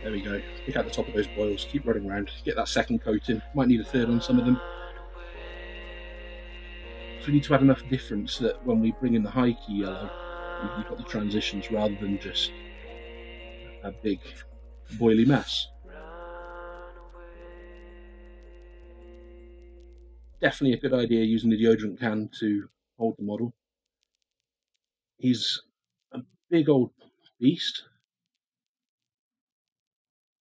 There we go. Pick out the top of those boils, keep running around, get that second coating. Might need a third on some of them. So we need to add enough difference that when we bring in the high key yellow, you've got the transitions rather than just a big boily mess. Definitely a good idea using the deodorant can to hold the model. He's a big old beast,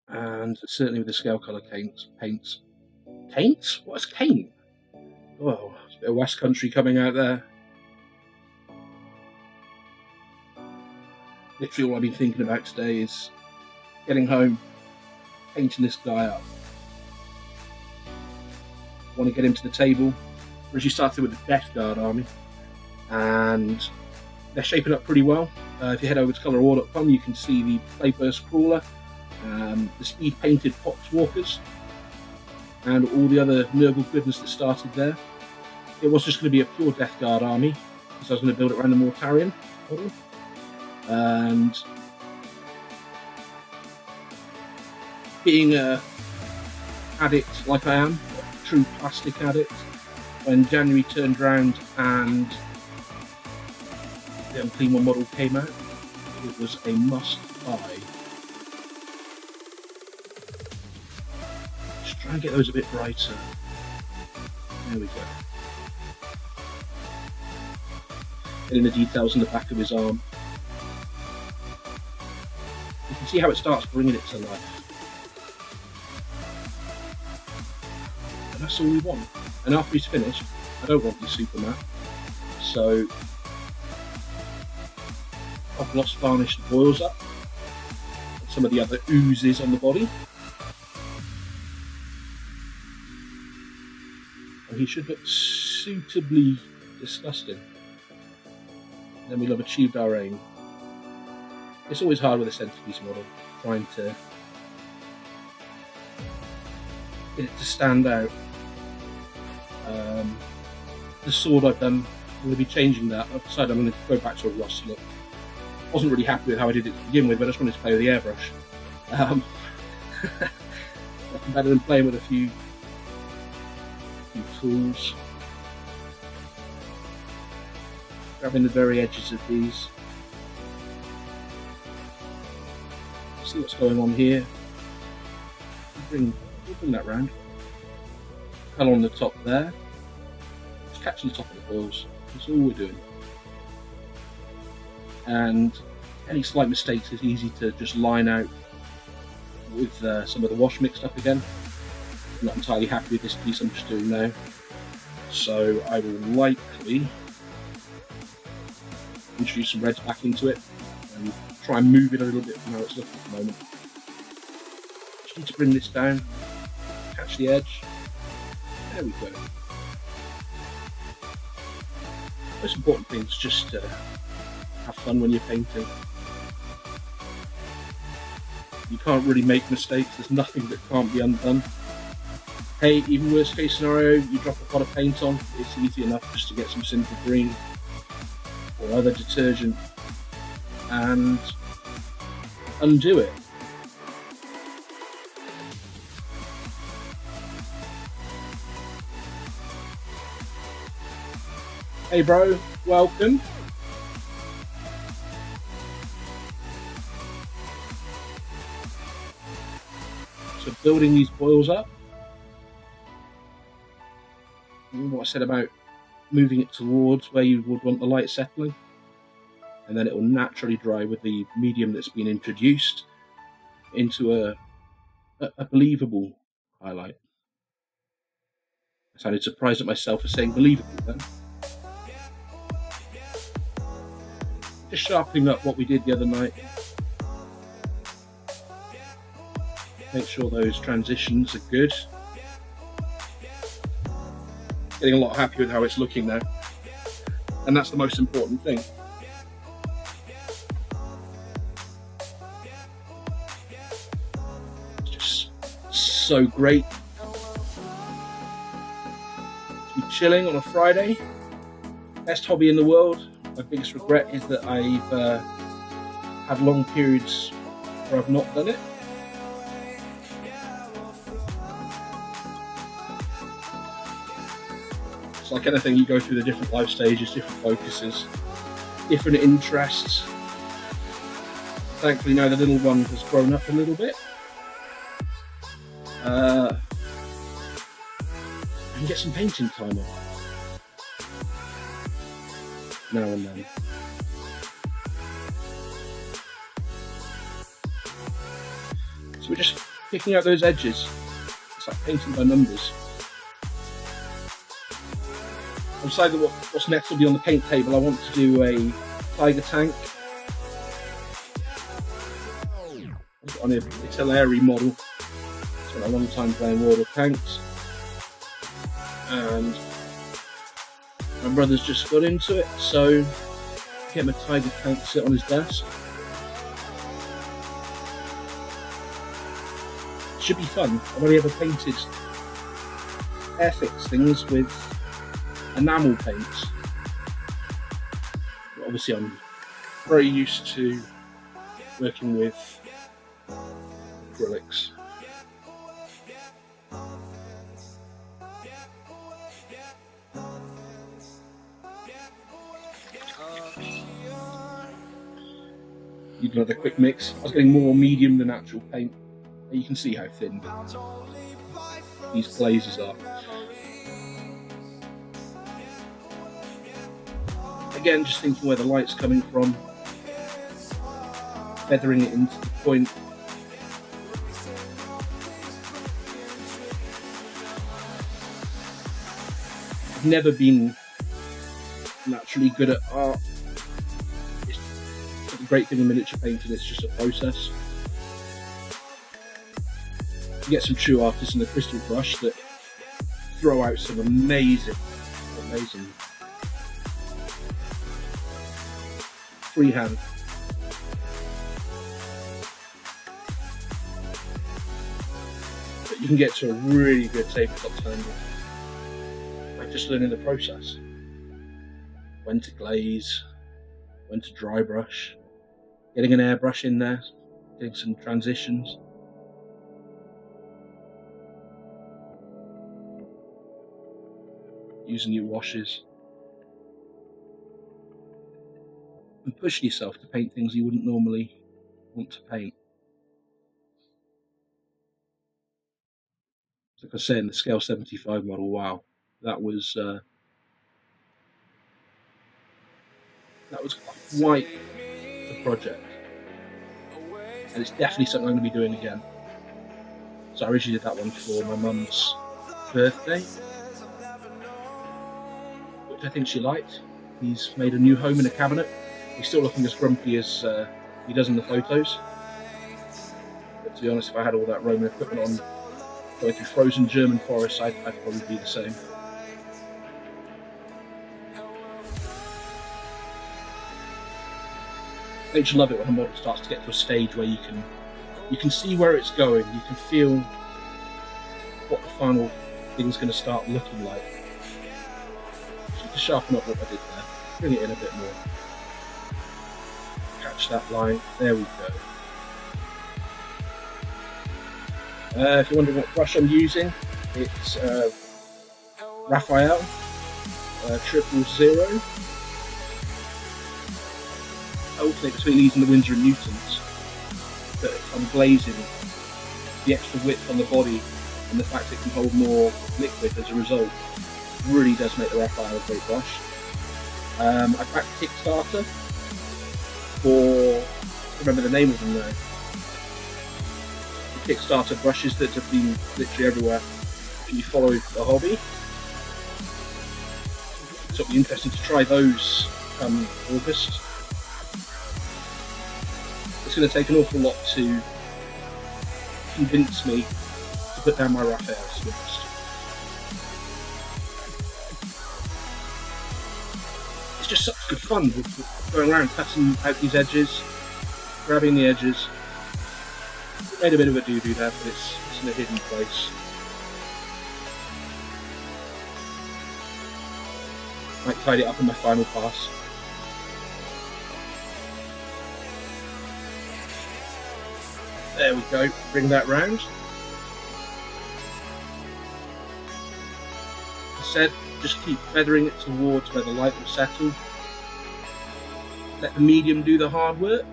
and certainly with the scale colour paints. What's paint? Oh, it's a bit of West Country coming out there. Literally all I've been thinking about today is getting home, painting this guy up. I want to get him to the table. Originally started with the Death Guard army, and they're shaping up pretty well. If you head over to colourwar.com, you can see the Playburst Crawler, the speed painted Pox Walkers, and all the other Nurgle goodness that started there. It was just going to be a pure Death Guard army, because I was going to build it around the Mortarion model. And being a addict like I am, a true plastic addict, when January turned round and the Unclean One model came out, it was a must buy. Just try and get those a bit brighter. There we go. Getting the details on the back of his arm. You can see how it starts bringing it to life. And that's all we want. And after he's finished, I don't want these super matte. So I've gloss varnished the boils up. And some of the other oozes on the body. And he should look suitably disgusting. Then we'll have achieved our aim. It's always hard with a centerpiece model, trying to get it to stand out. The sword I've done, I'm going to be changing that. I've decided I'm going to go back to a rust look. Wasn't really happy with how I did it to begin with, but I just wanted to play with the airbrush. Nothing better than playing with a few tools. Grabbing the very edges of these. See what's going on here. We'll bring that round. Colour on the top there. Just catching the top of the boils. That's all we're doing. And any slight mistakes is easy to just line out with some of the wash mixed up again. I'm not entirely happy with this piece I'm just doing now. So I will likely introduce some reds back into it and try and move it a little bit from how it's looking at the moment. Just need to bring this down, catch the edge. There we go. Most important thing is just have fun when you're painting. You can't really make mistakes, there's nothing that can't be undone. Hey, even worst case scenario, you drop a pot of paint on, it's easy enough just to get some simple green or other detergent and undo it. Hey bro, welcome. So building these boils up. What I said about moving it towards where you would want the light settling, and then it will naturally dry with the medium that's been introduced into a believable highlight. I sounded surprised at myself for saying believable then. Just sharpening up what we did the other night. Make sure those transitions are good. Getting a lot happier with how it's looking now. And that's the most important thing. It's just so great to be chilling on a Friday. Best hobby in the world. My biggest regret is that I've had long periods where I've not done it. It's like anything, you go through the different life stages, different focuses, different interests. Thankfully now the little one has grown up a little bit. I can get some painting time on now and then. So we're just picking out those edges. It's like painting by numbers. I've decided what's next will be on the paint table. I want to do a tiger tank. I've got an Italeri model. Spent a long time playing World of Tanks. And my brother's just got into it, so get him a tiger tank to sit on his desk. Should be fun. I've only ever painted Airfix things with enamel paints. But obviously I'm very used to working with acrylics. Need another quick mix. I was getting more medium than actual paint. You can see how thin these glazes are. Again, just thinking where the light's coming from, feathering it into the point. I've never been naturally good at art. It's the great thing in miniature painting, it's just a process. You get some true artists in the crystal brush that throw out some amazing freehand. But you can get to a really good tabletop standard by just learning the process. When to glaze, when to dry brush, getting an airbrush in there, getting some transitions. Using your washes. And pushing yourself to paint things you wouldn't normally want to paint. Like I was saying, the scale 75 model, wow, that was quite the project. And it's definitely something I'm going to be doing again. So I originally did that one for my mum's birthday, I think she liked. He's made a new home in a cabinet. He's still looking as grumpy as he does in the photos. But to be honest, if I had all that Roman equipment on, going through frozen German forests, I'd probably be the same. Don't you love it when a model starts to get to a stage where you can see where it's going, you can feel what the final thing's going to start looking like. To sharpen up what I did there, bring it in a bit more, catch that line, there we go. If you're wondering what brush I'm using, it's Raphael 000. I alternate between these and the Winsor & Newtons, but I'm glazing the extra width on the body and the fact it can hold more liquid as a result. Really does make the Raphael a great brush. I backed Kickstarter for, I remember the name of them now, the Kickstarter brushes that have been literally everywhere if you follow the hobby. So it'll be interesting to try those come August. It's going to take an awful lot to convince me to put down my Raphaels, to be honest. It's just such good fun going around cutting out these edges, grabbing the edges. Made a bit of a doo-doo there, but it's in a hidden place. Might tidy it up in my final pass. There we go, bring that round. I said, just keep feathering it towards where the light will settle. Let the medium do the hard work.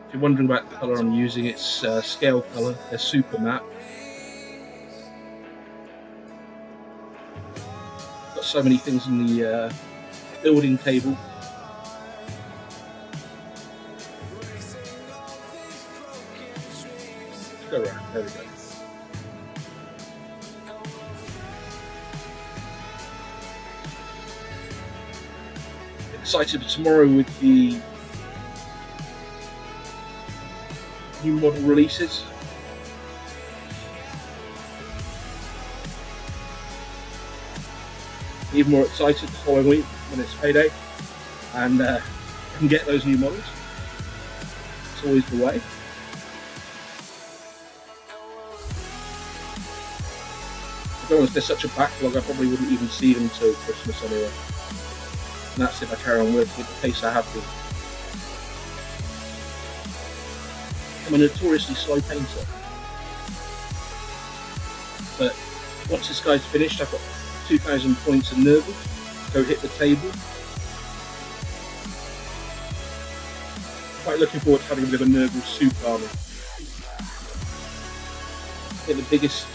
If you're wondering about the colour I'm using, it's scale colour. They're super matte. Got so many things in the building table. Let's go around. There we go. Excited for tomorrow with the new model releases. Even more excited the following week when it's payday and can get those new models. It's always the way. To be honest, there's such a backlog I probably wouldn't even see them until Christmas anyway. And that's if I carry on working at the pace I have been. I'm a notoriously slow painter, but once this guy's finished, I've got 2,000 points in Nerval to go hit the table. Quite looking forward to having a bit of a Nerval suit army. I think the biggest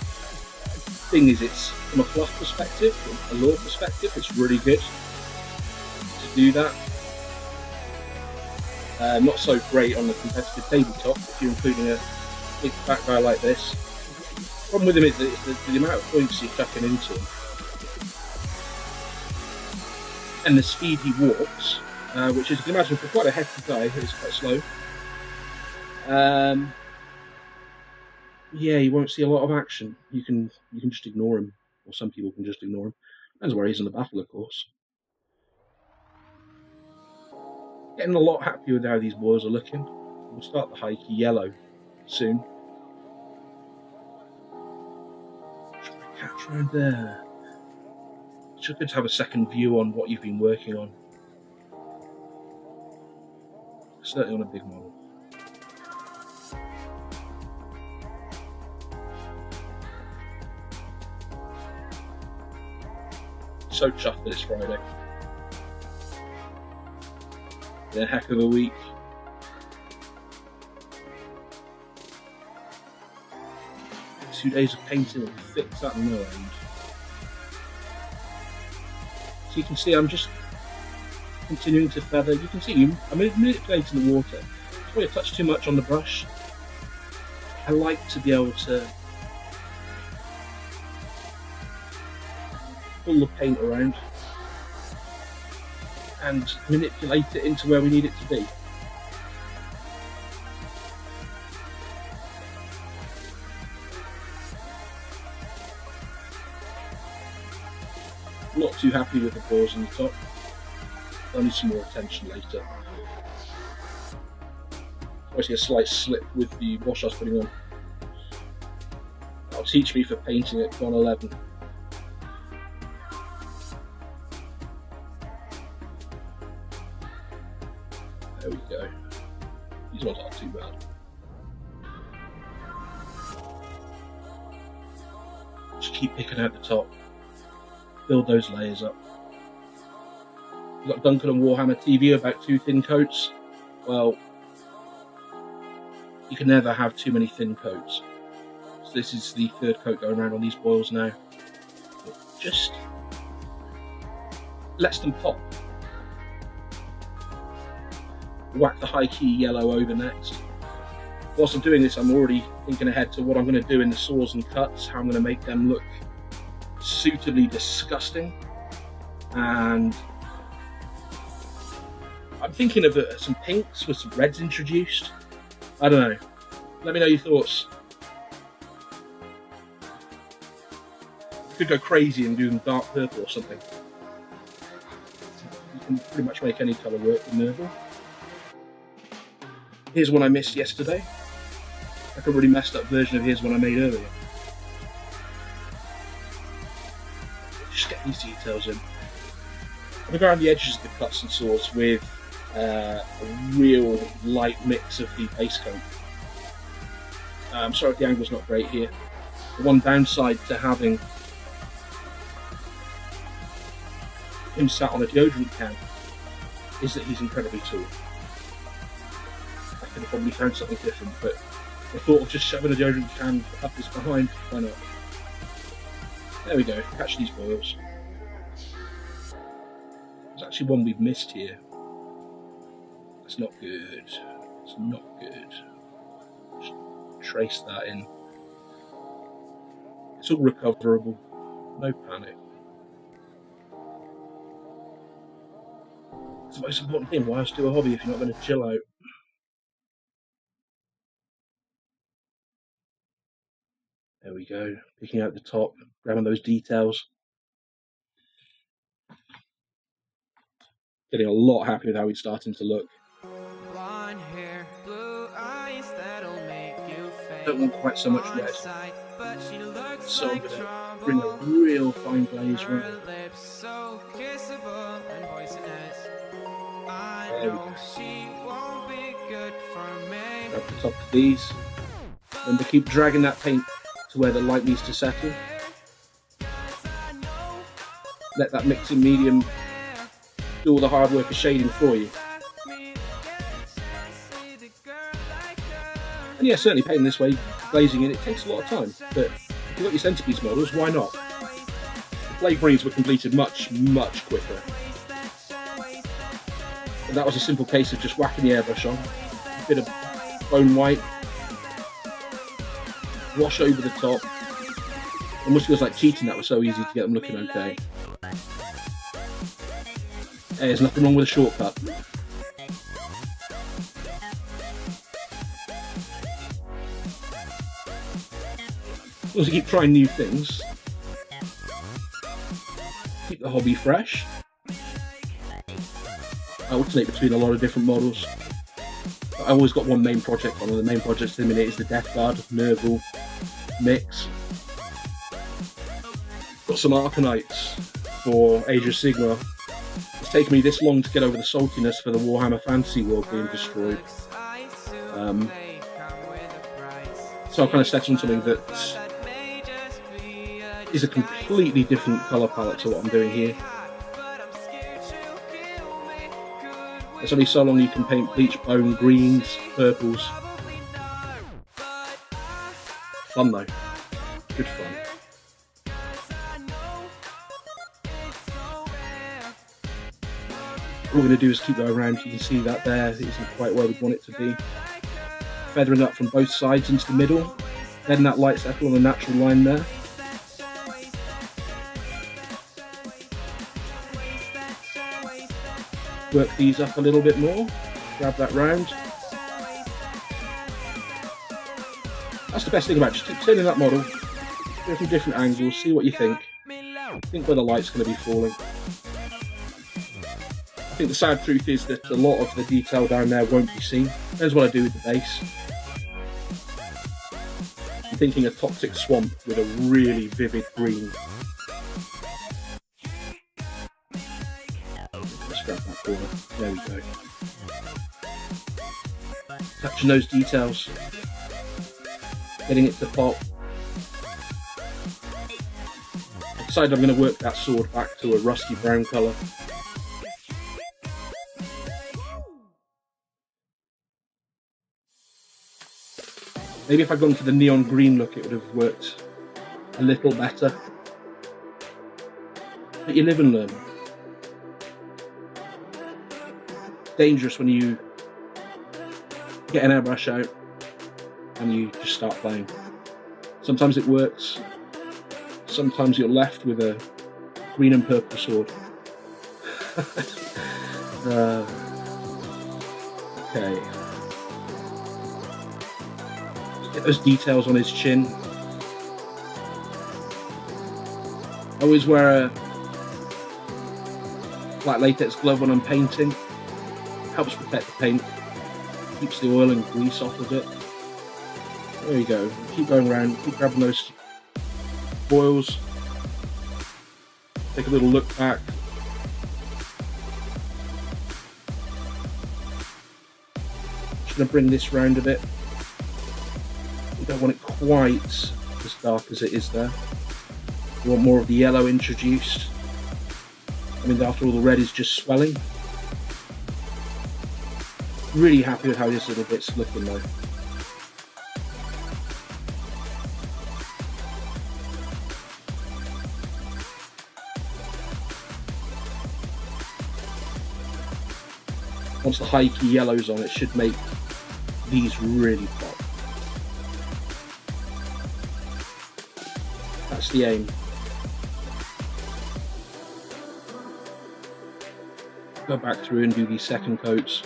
thing is it's from a fluff perspective, from a lore perspective, it's really good to do that. Not so great on the competitive tabletop if you're including a big fat guy like this. The problem with him is that the amount of points you're chucking into him and the speed he walks, which is, you can imagine, for quite a hefty guy, it's quite slow. Yeah, you won't see a lot of action. You can just ignore him, or some people can just ignore him. Depends where he is in the battle, of course. Getting a lot happier with how these boys are looking. We'll start the high key yellow soon. Try to catch around there. It's just good to have a second view on what you've been working on. Certainly on a big model. So chuffed that it's Friday. Been a heck of a week. Two days of painting will fix that no end. So you can see I'm just continuing to feather. You can see I'm manipulating the water. If I touch too much on the brush, I like to be able to pull the paint around and manipulate it into where we need it to be. Not too happy with the pores on the top. I'll need some more attention later. I see a slight slip with the wash I was putting on. That'll teach me for painting at 111. There we go. These ones aren't too bad. Just keep picking out the top. Build those layers up. We've got Duncan and Warhammer TV about 2 thin coats. Well, you can never have too many thin coats. So this is the 3rd coat going around on these boils now. It just lets them pop. Whack the high key yellow over next. Whilst I'm doing this, I'm already thinking ahead to what I'm going to do in the saws and cuts, how I'm going to make them look suitably disgusting. And I'm thinking of some pinks with some reds introduced. I don't know. Let me know your thoughts. You could go crazy and do them dark purple or something. You can pretty much make any colour work with Nerval. Here's one I missed yesterday. Like a really messed up version of here's one I made earlier. Just get these details in. I'm going to go around the edges of the cuts and saws with a real light mix of the base coat. I'm sorry if the angle's not great here. The one downside to having him sat on a deodorant can is that he's incredibly tall. I could have probably found something different, but the thought of just shoving a deodorant can up his behind, why not? There we go, catch these boils. There's actually one we've missed here. That's not good. It's not good. Just trace that in. It's all recoverable. No panic. It's the most important thing. Why else do a hobby if you're not going to chill out? There we go. Picking out the top, grabbing those details. Getting a lot happy with how he's starting to look. Don't want quite so much red, so I'm going to bring a real fine glaze round. There we go. Grab the top of these. Remember, keep dragging that paint to where the light needs to settle. Let that mixing medium do all the hard work of shading for you. And yeah, certainly painting this way, glazing it takes a lot of time, but if you've got your centerpiece models, why not? The blade greens were completed much quicker. And that was a simple case of just whacking the airbrush on, a bit of bone white, wash over the top. Almost feels like cheating, that was so easy to get them looking okay. Hey, there's nothing wrong with a shortcut. As long as you keep trying new things, keep the hobby fresh. I alternate between a lot of different models. I always got one main project on, and the main project at the minute is the Death Guard, Nurgle mix. Got some Arcanites for Age of Sigmar. It's taken me this long to get over the saltiness for the Warhammer Fantasy World being destroyed. So I've kind of set on something that is a completely different colour palette to what I'm doing here. There's only so long you can paint bleach bone, greens, purples. Fun though. Good fun. What we're going to do is keep going around. You can see that there. It isn't quite where we'd want it to be. Feathering up from both sides into the middle. Letting that light settle on a natural line there. Work these up a little bit more, grab that round. That's the best thing about it, just keep turning that model, go from different angles, see what you think where the light's going to be falling. I think the sad truth is that a lot of the detail down there won't be seen. There's what I do with the base. I'm thinking a toxic swamp with a really vivid green. Grab that corner. There we go. Touching those details, getting it to pop. I decided I'm going to work that sword back to a rusty brown colour. Maybe if I'd gone for the neon green look, it would have worked a little better. But you live and learn. Dangerous when you get an airbrush out and you just start playing. Sometimes it works, sometimes you're left with a green and purple sword. Okay. Get those details on his chin. I always wear a black latex glove when I'm painting. Helps protect the paint, keeps the oil and grease off of it. There you go. Keep going around, keep grabbing those boils. Take a little look back. Just going to bring this round a bit. You don't want it quite as dark as it is there. You want more of the yellow introduced. I mean, after all, the red is just swelling. Really happy with how this little bit's looking though. Once the high key yellow's on, it should make these really pop. That's the aim. Go back through and do these second coats.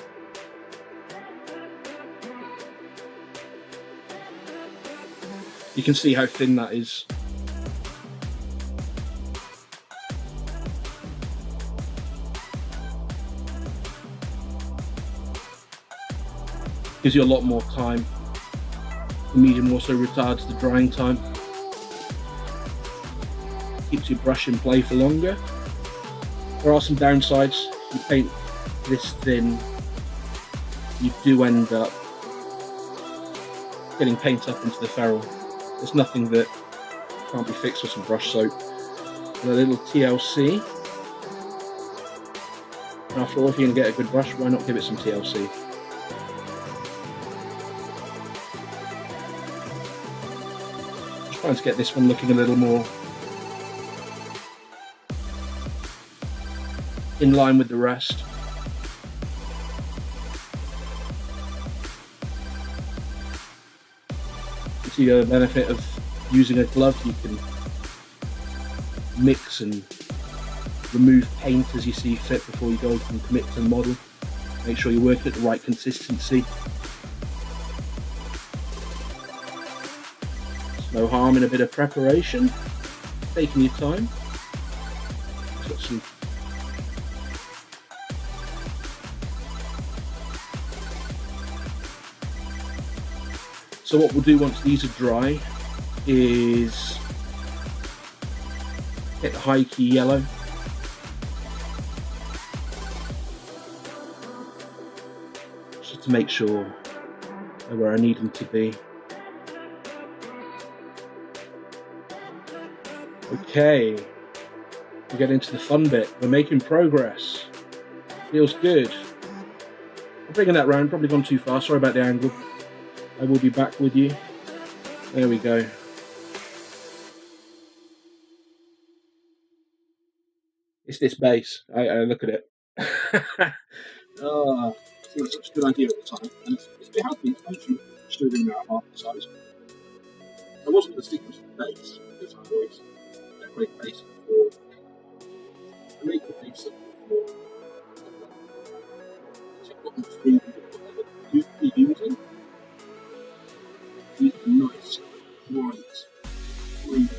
You can see how thin that is. Gives you a lot more time. The medium also retards the drying time. Keeps your brush in play for longer. There are some downsides. You paint this thin, you do end up getting paint up into the ferrule. There's nothing that can't be fixed with some brush soap. And a little TLC. And after all, if you're going to get a good brush, why not give it some TLC? Just trying to get this one looking a little more in line with the rest. You see the benefit of using a glove. You can mix and remove paint as you see fit before you go and commit to the model. Make sure you're working at the right consistency. There's no harm in a bit of preparation, taking your time. Got some So what we'll do once these are dry is get the high key yellow. Just to make sure they're where I need them to be. Okay, we get into the fun bit. We're making progress. Feels good. I'm bringing that round, probably gone too far, sorry about the angle. I will be back with you. There we go. It's this base. I look at it. Oh, it was such a good idea at the time. And it has been actually still being out half the size. I wasn't going to stick with the base because I always decorate base before I make the base before. So I've got them three using. These nice, bright, green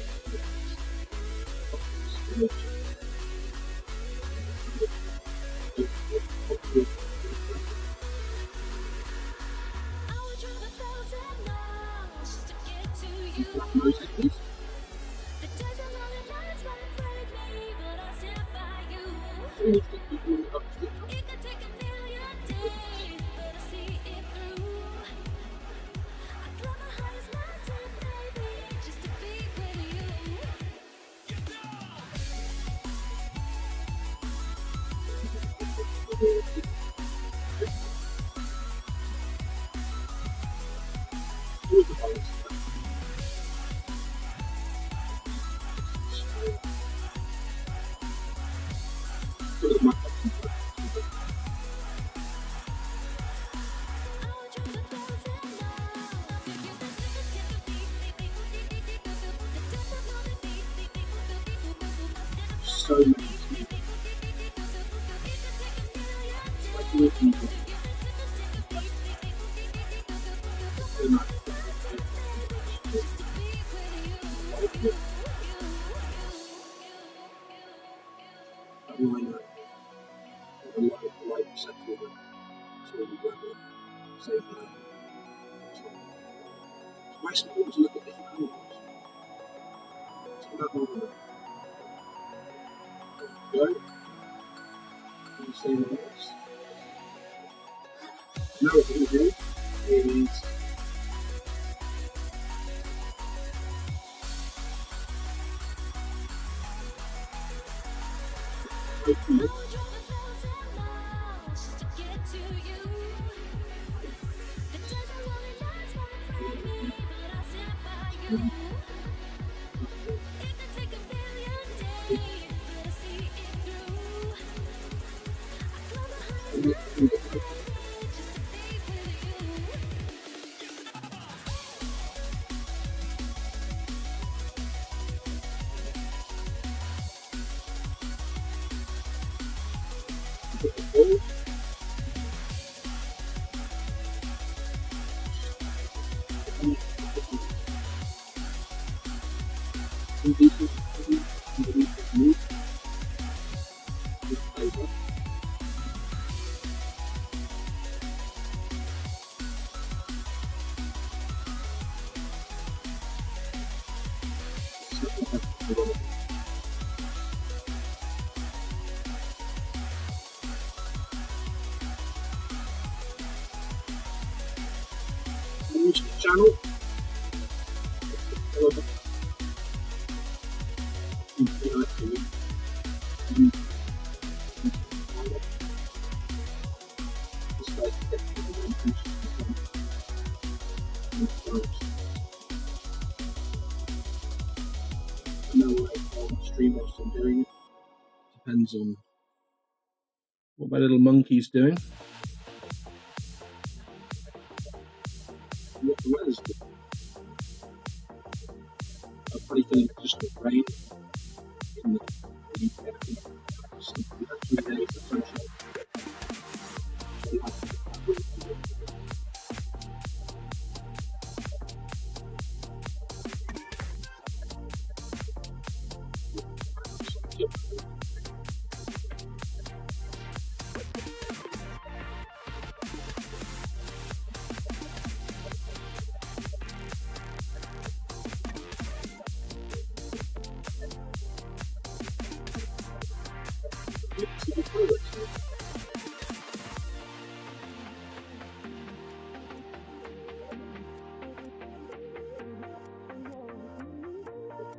so many nice and cool to look at different angles. So that one go. You see the box. Now what we're going to do is channel. Stream whilst I'm doing it. Depends on what my little monkey's doing. What the weather's doing. I'm probably feeling just the rain in the UK. So we have 3 days of sunshine.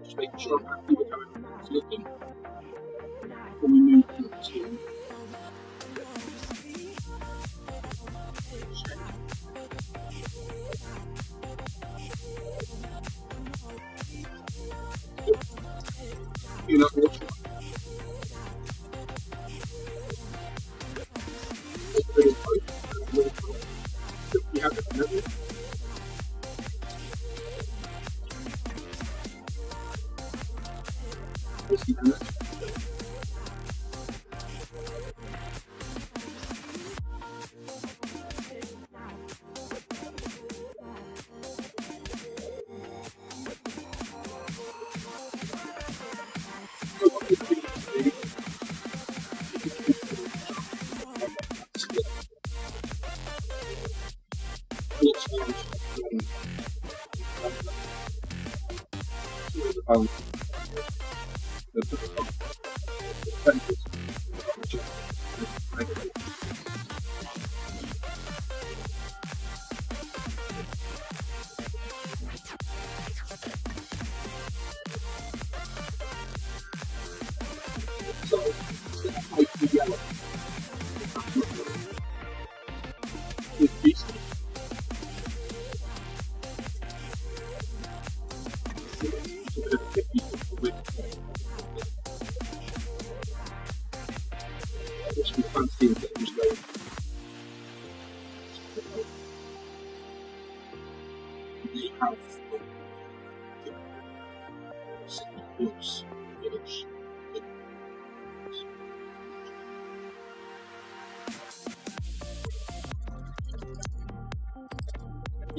Just making sure I'm happy with how it's looking before we move on to you know what you have to remember.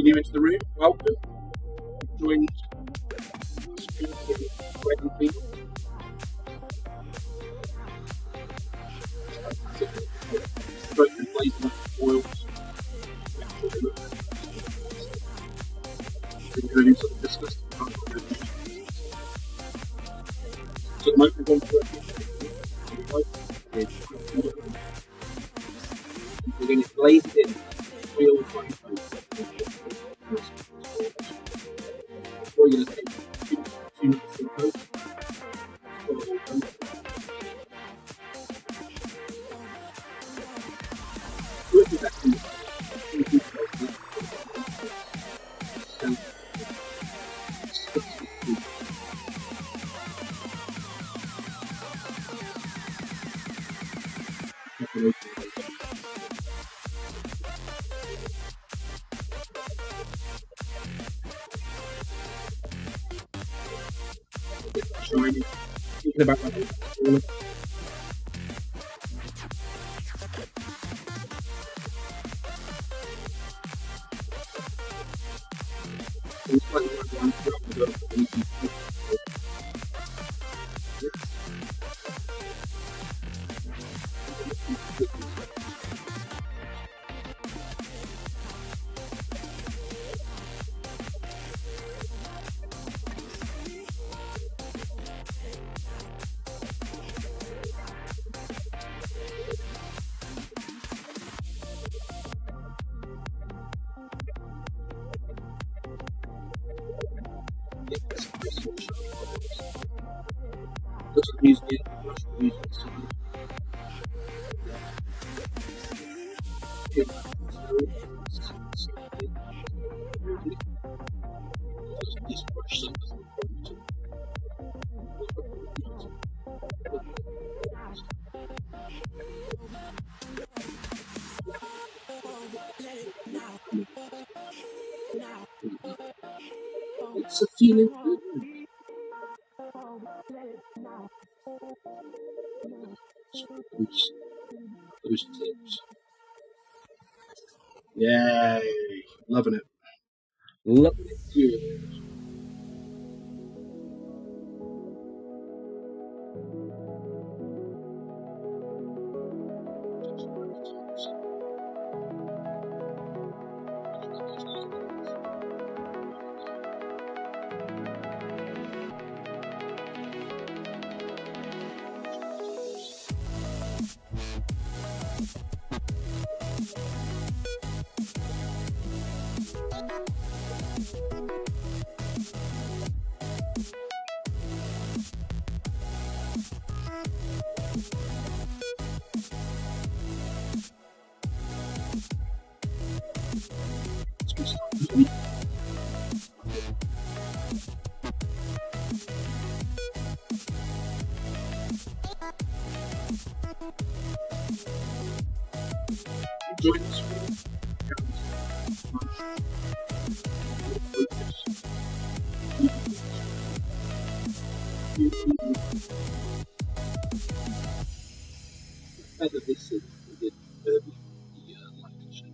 New into the room, welcome. Joined the stream with wedding people. Broken blazing up oils. We're doing some discuss. So the microphone's working. We're going to blaze it in. Oil 20. We're going to take 2 minutes to post. Shiny. Thinking about that. It's a feeling. Those tips. Yay! Loving it. Loving it. Good. Enjoy this one. Better this is we did the light session.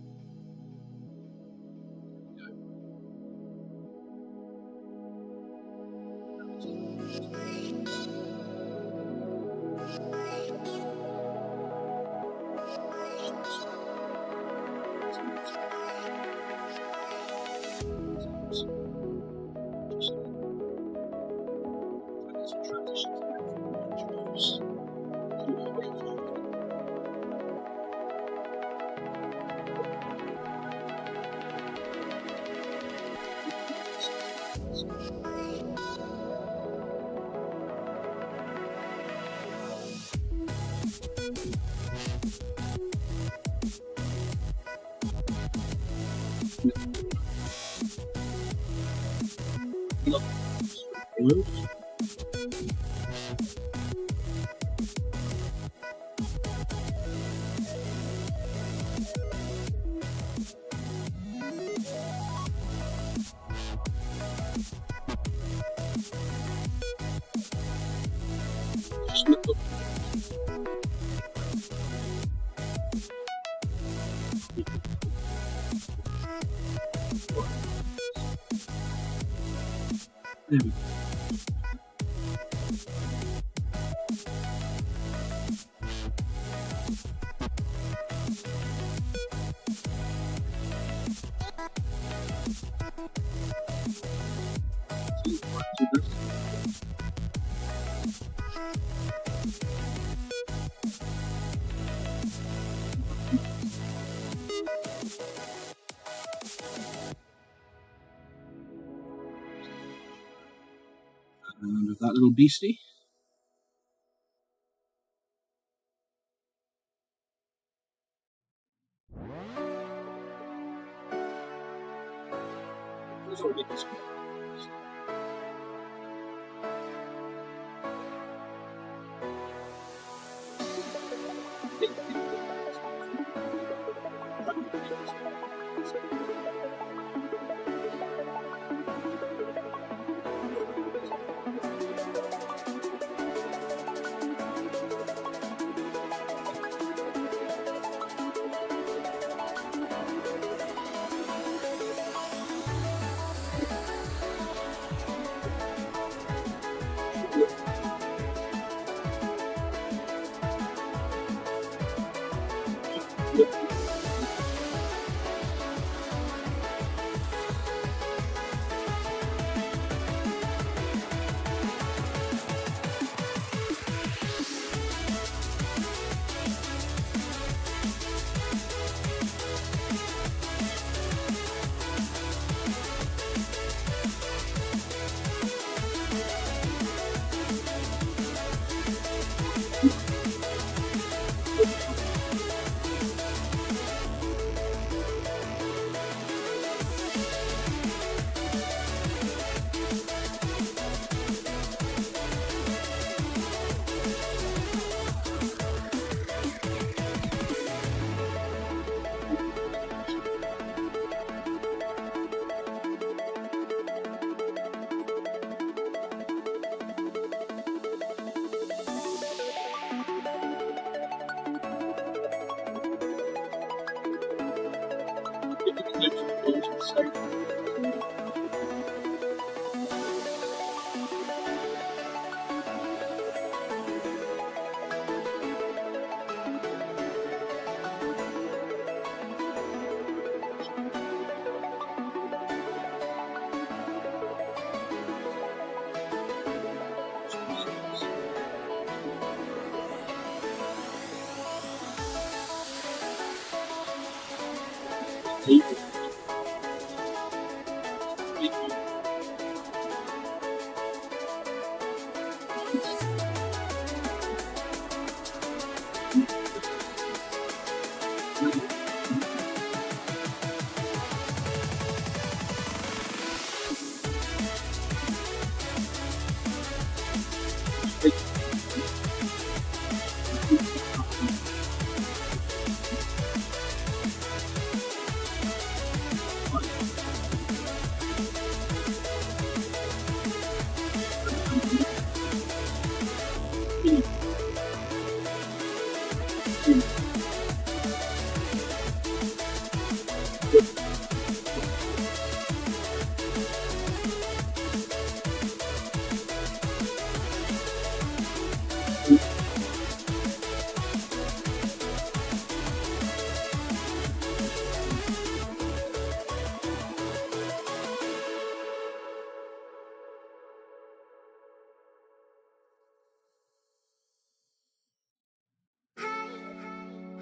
And with that little beastie. Let's all get this.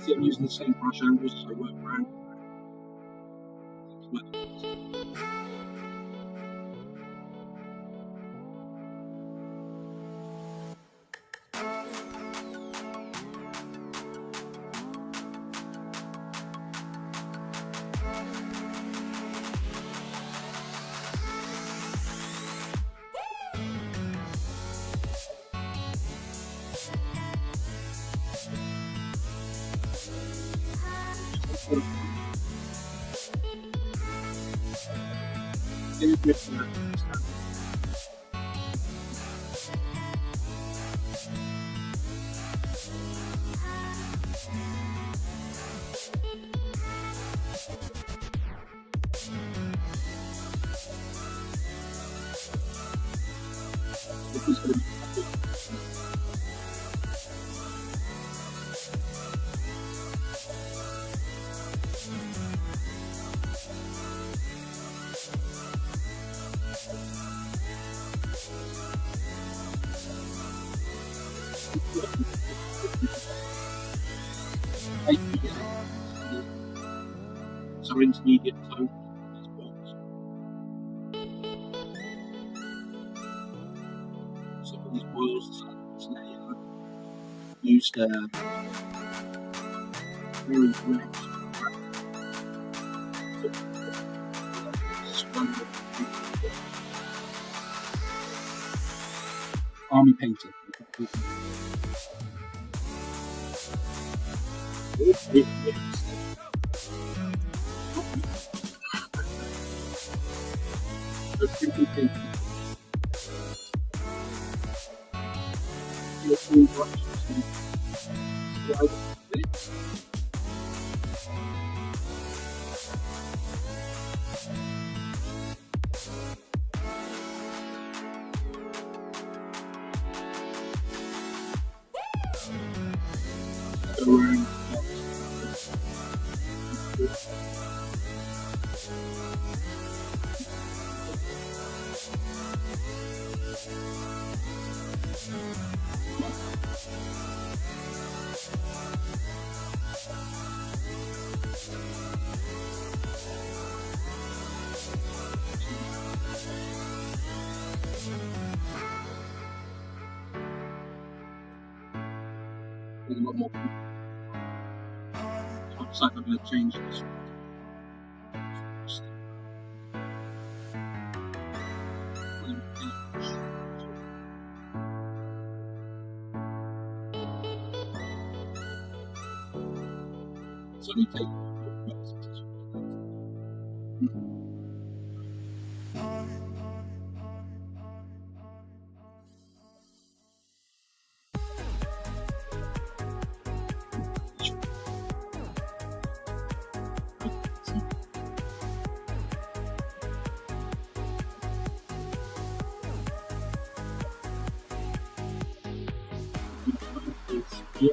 See, I'm using the same brush angles as I work around. So intermediate tone. used very red army painter. A lot more. Looks like I'm going to change this. So we take here.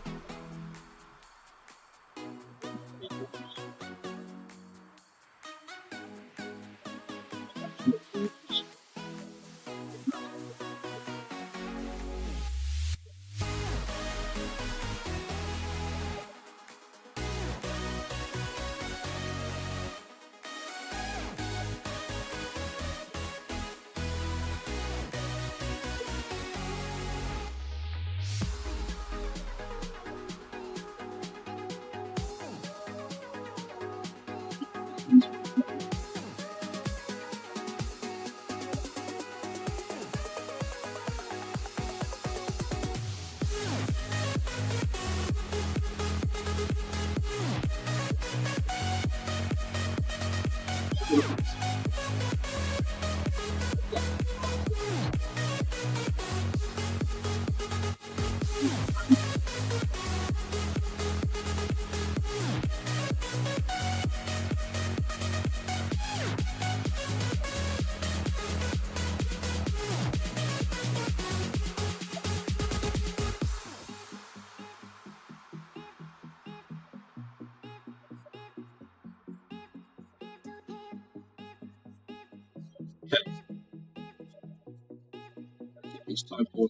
It's time for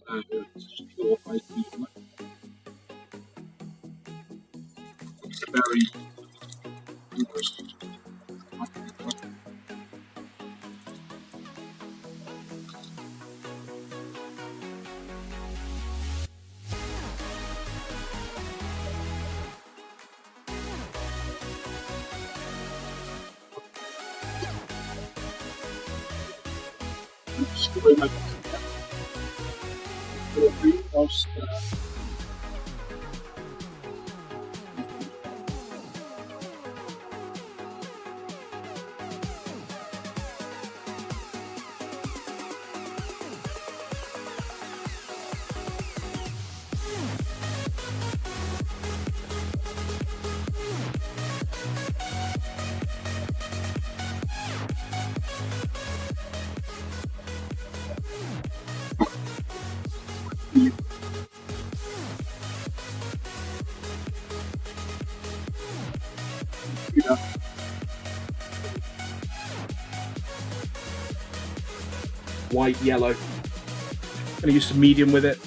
just pure IP. It's very interesting. Just the way my whilst white, yellow. I'm going to use some medium with it.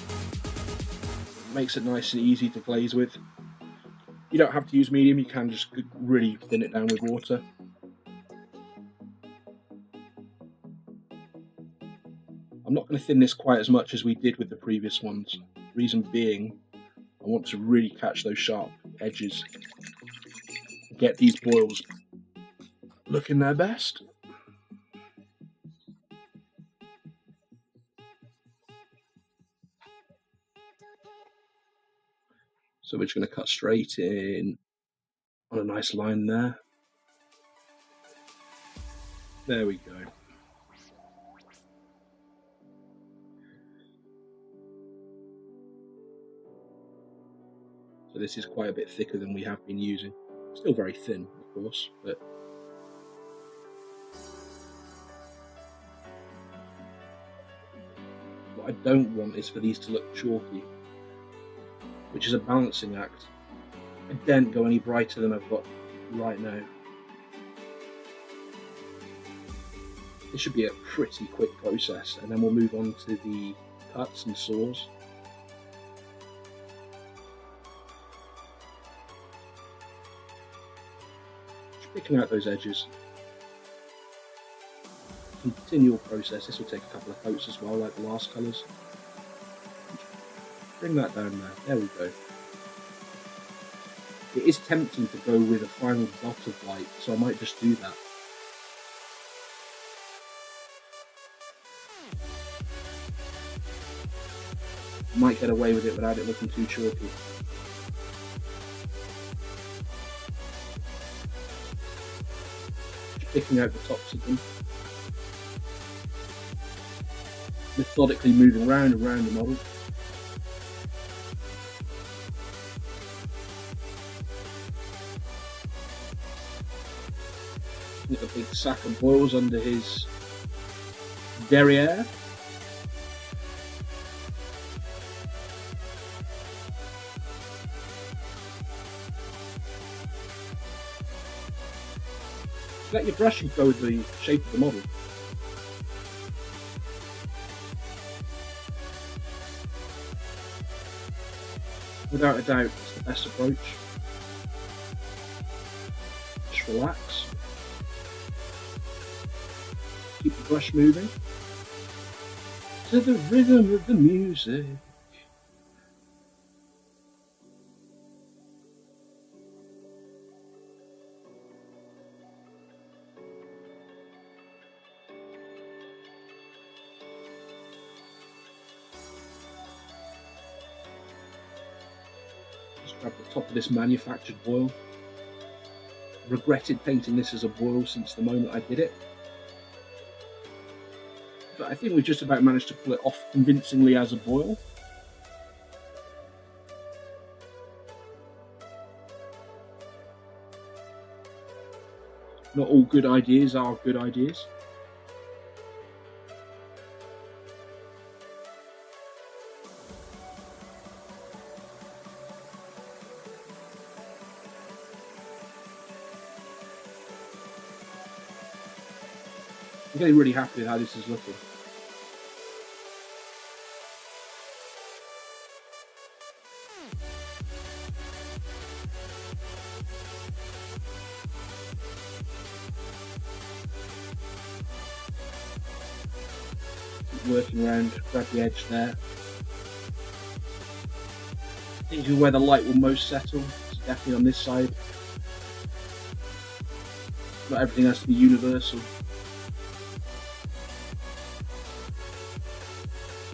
Makes it nice and easy to glaze with. You don't have to use medium, you can just really thin it down with water. I'm not going to thin this quite as much as we did with the previous ones. Reason being, I want to really catch those sharp edges. Get these boils looking their best. So we're just going to cut straight in on a nice line there. There we go. So this is quite a bit thicker than we have been using. Still very thin, of course, but what I don't want is for these to look chalky, which is a balancing act. I don't go any brighter than I've got right now. This should be a pretty quick process, and then we'll move on to the cuts and saws. Picking out those edges. Continual process. This will take a couple of coats as well, like the last colours. Bring that down there. There we go. It is tempting to go with a final dot of white, so I might just do that. Might get away with it without it looking too chalky. Picking out the tops of them, methodically moving round and round the model. With a big sack of boils under his derriere. Let your brushing go with the shape of the model. Without a doubt, it's the best approach. Just relax. Keep the brush moving to the rhythm of the music. Grab the top of this manufactured boil. Regretted painting this as a boil since the moment I did it. But I think we've just about managed to pull it off convincingly as a boil. Not all good ideas are good ideas. I'm getting really happy with how this is looking. Keep working around, grab the edge there. Thinking where the light will most settle. It's definitely on this side. Not everything has to be universal.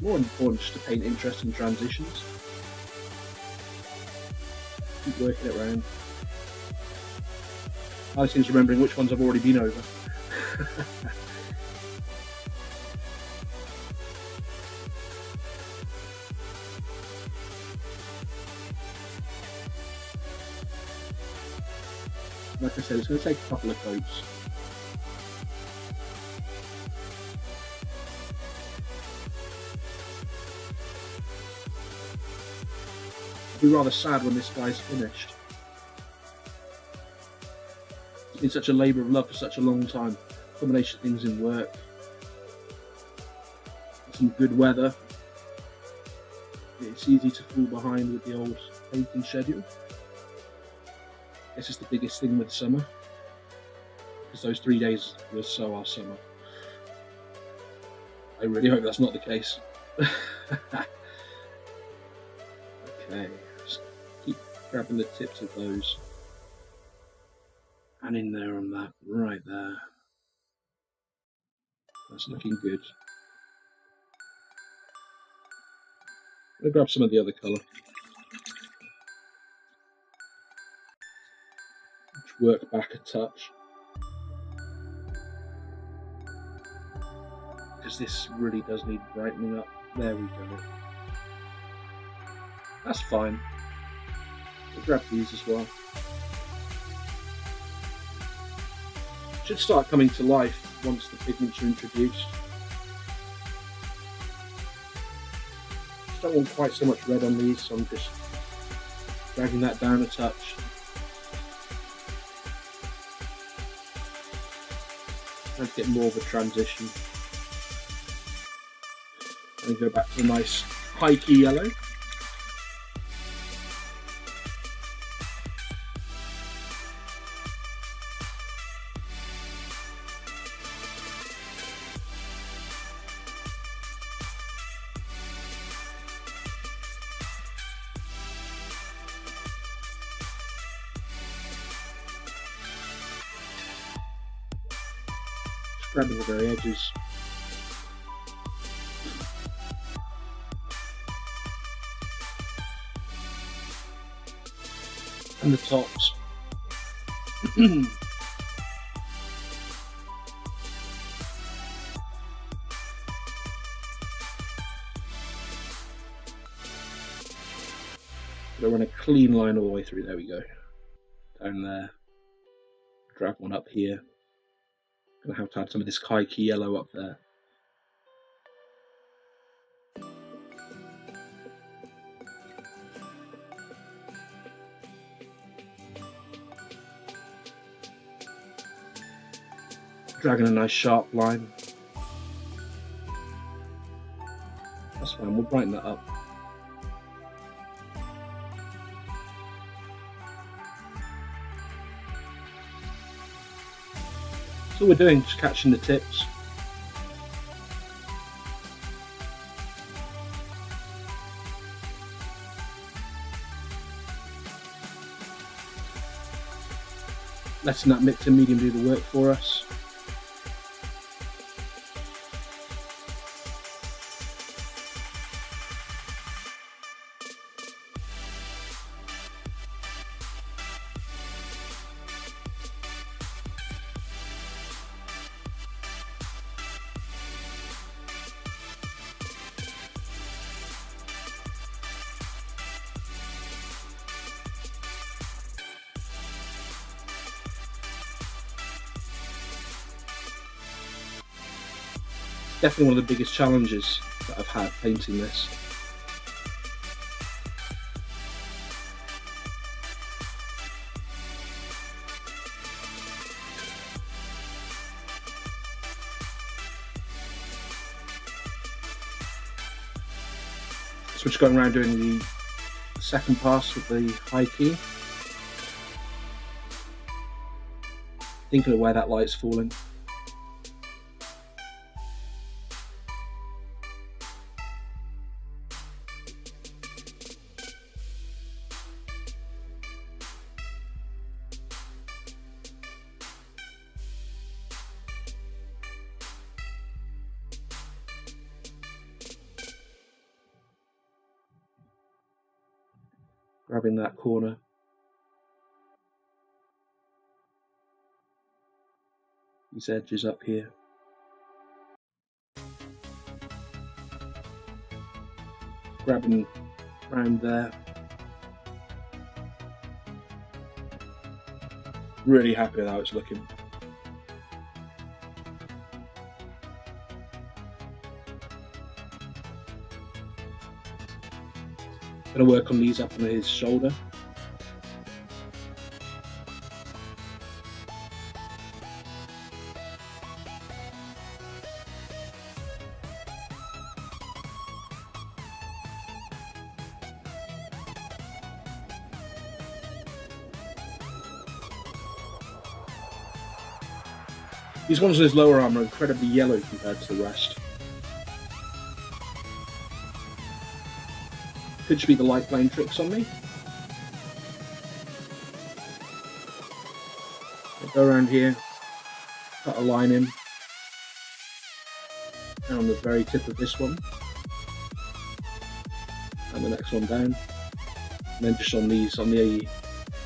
More important just to paint interesting transitions. Keep working it around. I seem remembering which ones I've already been over. Like I said, it's going to take a couple of coats. I'll be rather sad when this guy's finished. It's been such a labour of love for such a long time. Combination of things in work, some good weather. It's easy to fall behind with the old painting schedule. This is the biggest thing with summer, because those 3 days were so our summer. I really hope that's not the case. Okay, grabbing the tips of those and in there on that, right there. That's looking good. I'm going to grab some of the other colour, which work back a touch, because this really does need brightening up. There we go. That's fine. We'll grab these as well. Should start coming to life once the pigments are introduced. Just don't want quite so much red on these, so I'm just dragging that down a touch. Trying to get more of a transition. And go back to a nice high key yellow. Just grabbing the very edges. And the tops. Gonna run a clean line all the way through. There we go. Down there. Drag one up here. Gonna have to add some of this kaki yellow up there. Dragging a nice sharp line. That's fine, we'll brighten that up. So all we're doing is just catching the tips. Letting that mix and medium do the work for us. Definitely one of the biggest challenges that I've had painting this. So we're just going around doing the second pass with the high key. Thinking of where that light's falling. Grabbing that corner. These edges up here. Grabbing round there. Really happy with how it's looking. Going to work on these up on his shoulder. These ones in his lower arm are incredibly yellow compared to the rest. Could just be the light playing tricks on me. go around here, cut a line in, and on the very tip of this one, and the next one down, and then just on these on the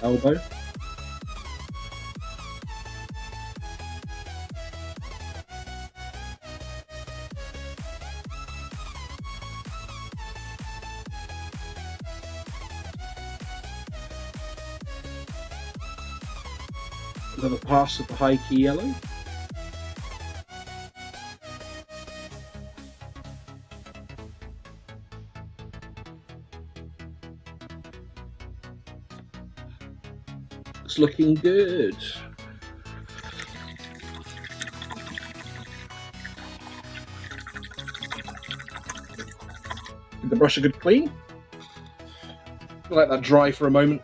elbow. Another pass of the high key yellow. It's looking good. Give the brush a good clean. Let that dry for a moment.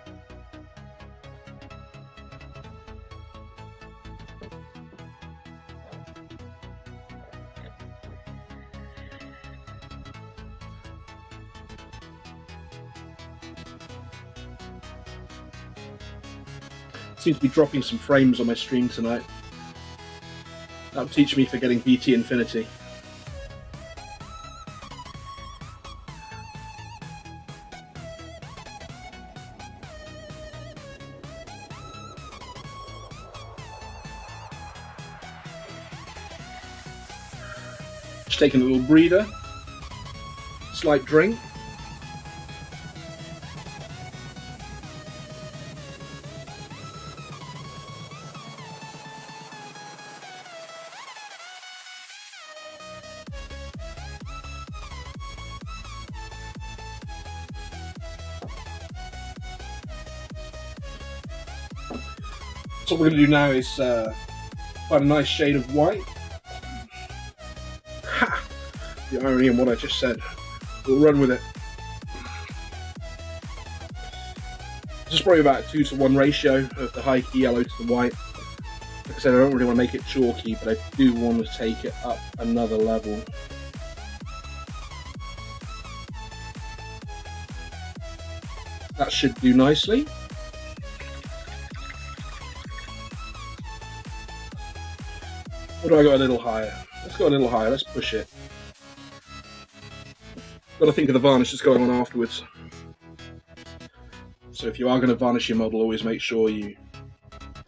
Seems to be dropping some frames on my stream tonight. That'll teach me for getting BT Infinity. Just taking a little breather, slight drink. So what we're going to do now is find a nice shade of white. Ha! The irony in what I just said. We'll run with it. This is probably about a 2-to-1 ratio of the high key yellow to the white. Like I said, I don't really want to make it chalky, but I do want to take it up another level. That should do nicely. Or do I go a little higher? Let's go a little higher, let's push it. Got to think of the varnish that's going on afterwards. So if you are going to varnish your model, always make sure you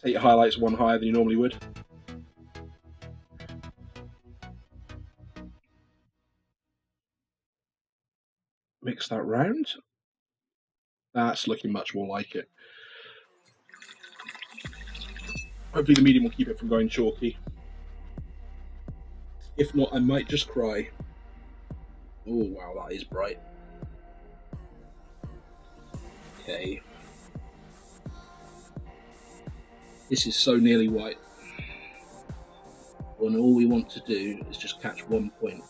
take your highlights one higher than you normally would. Mix that round. That's looking much more like it. Hopefully the medium will keep it from going chalky. If not, I might just cry. Oh wow, that is bright. Okay. This is so nearly white. And all we want to do is just catch one point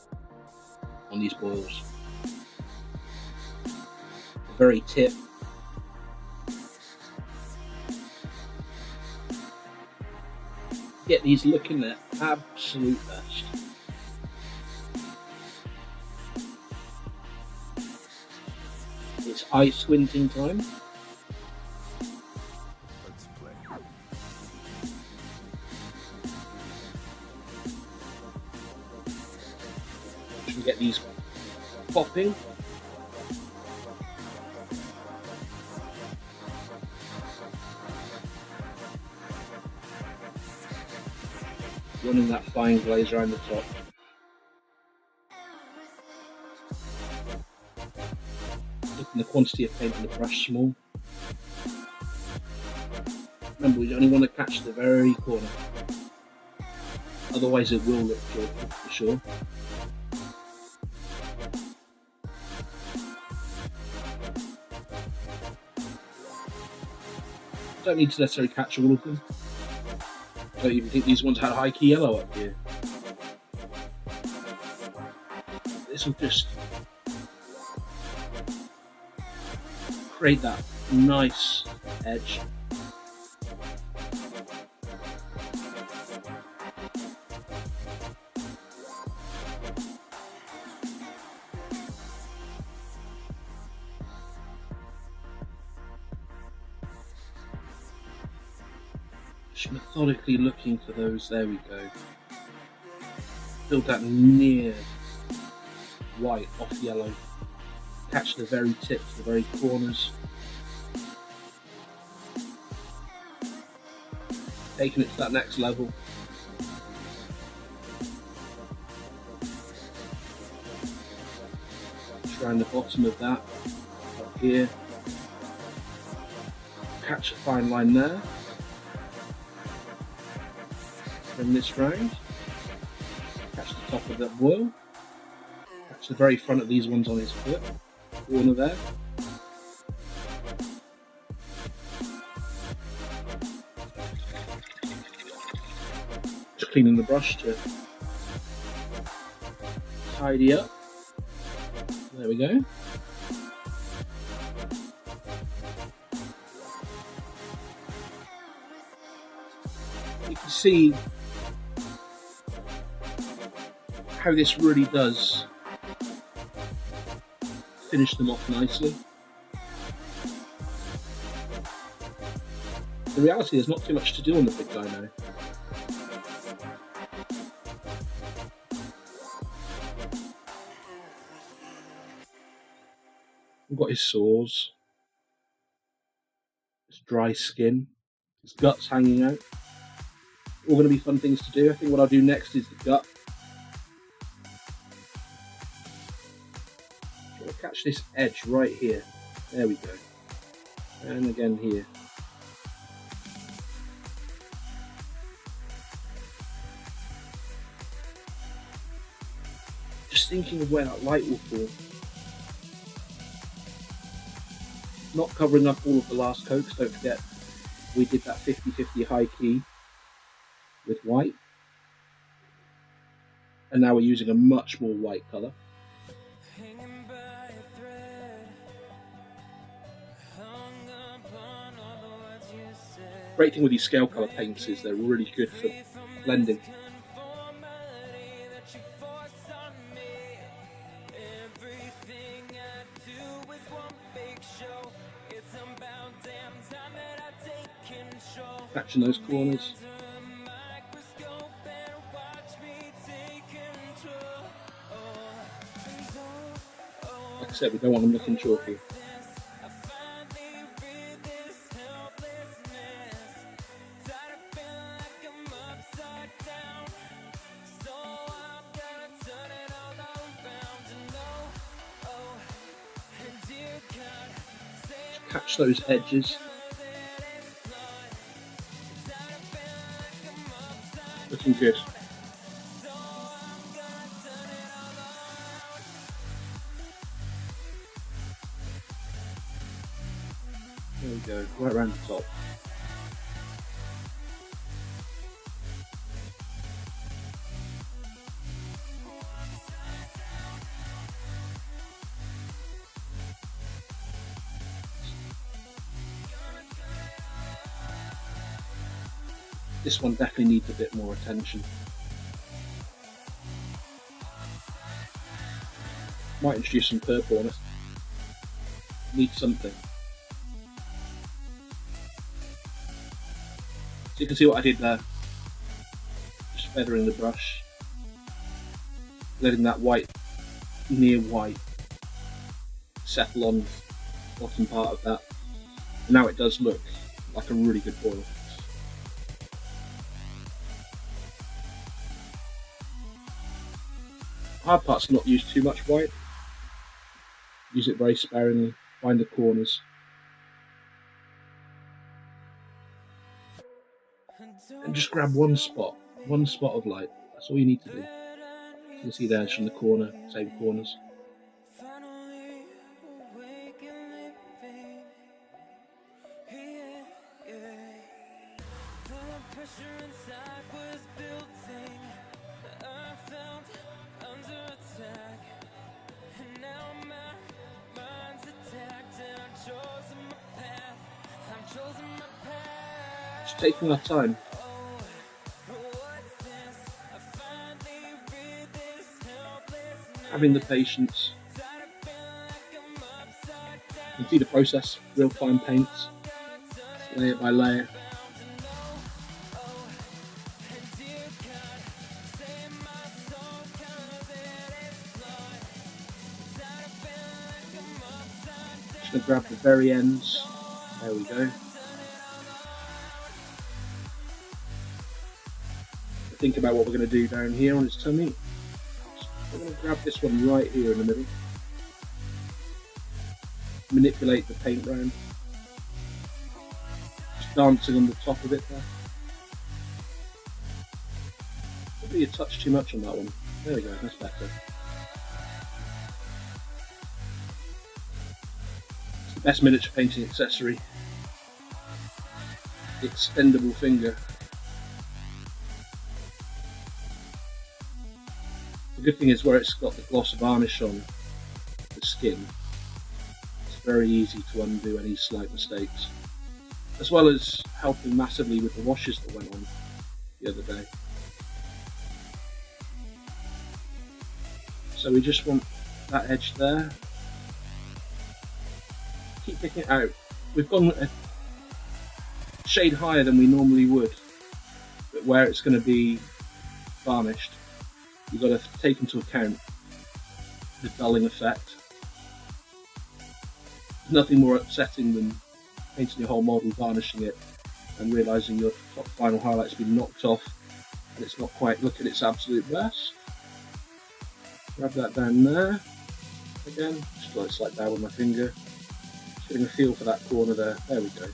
on these boils. The very tip. Get these looking their absolute best. It's eye squinting time. Let's play. Should we get these popping? Running that fine glaze around the top. Looking the quantity of paint in the brush small. Remember, we only want to catch the very corner. Otherwise it will look chalky for sure. Don't need to necessarily catch all of them. I don't even think these ones had high key yellow up here. This will just create that nice edge. Just methodically looking for those, there we go. Build that near white off yellow. Catch the very tips, the very corners. Taking it to that next level. Around the bottom of that, up here. Catch a fine line there. Then this round. Catch the top of that whorl. Catch the very front of these ones on his foot. Corner there. Just cleaning the brush to tidy up. There we go. You can see how this really does finish them off nicely. The reality is not too much to do on the big guy now. We've got his sores, his dry skin, his guts hanging out. All going to be fun things to do. I think what I'll do next is the gut. I'll catch this edge right here. There we go. And again here. Just thinking of where that light will fall. Not covering up all of the last coats, don't forget we did that 50-50 high key with white, and now we're using a much more white colour. Great thing with these scale colour paints is they're really good for blending. Catching those corners. Like I said, we don't want them looking chalky. Catch those edges. Looking good. There we go, right around the top. This one definitely needs a bit more attention. Might introduce some purple on it. Needs something. So you can see what I did there. Just feathering the brush. Letting that white, near white, settle on the bottom part of that. And now it does look like a really good boil. Hard part's not use too much white. Use it very sparingly. Find the corners. And just grab one spot of light. That's all you need to do. You can see there's from the corner, same corners. Just taking our time. Having the patience. You can see the process, real fine paints, layer by layer. going to grab the very ends. There we go. Think about what we're going to do down here on his tummy. So I'm going to grab this one right here in the middle. Manipulate the paint round. Just dancing on the top of it there. Probably a touch too much on that one. There we go, that's better. It's the best miniature painting accessory. The extendable finger. The good thing is where it's got the gloss varnish on the skin, it's very easy to undo any slight mistakes, as well as helping massively with the washes that went on the other day. So we just want that edge there. Keep picking it out. We've gone a shade higher than we normally would, but where it's going to be varnished, you've got to take into account the dulling effect. There's nothing more upsetting than painting your whole model, varnishing it, and realising your top final highlight's been knocked off and it's not quite looking its absolute best. Grab that down there. Again, just like slide down with my finger. Just getting a feel for that corner there. There we go.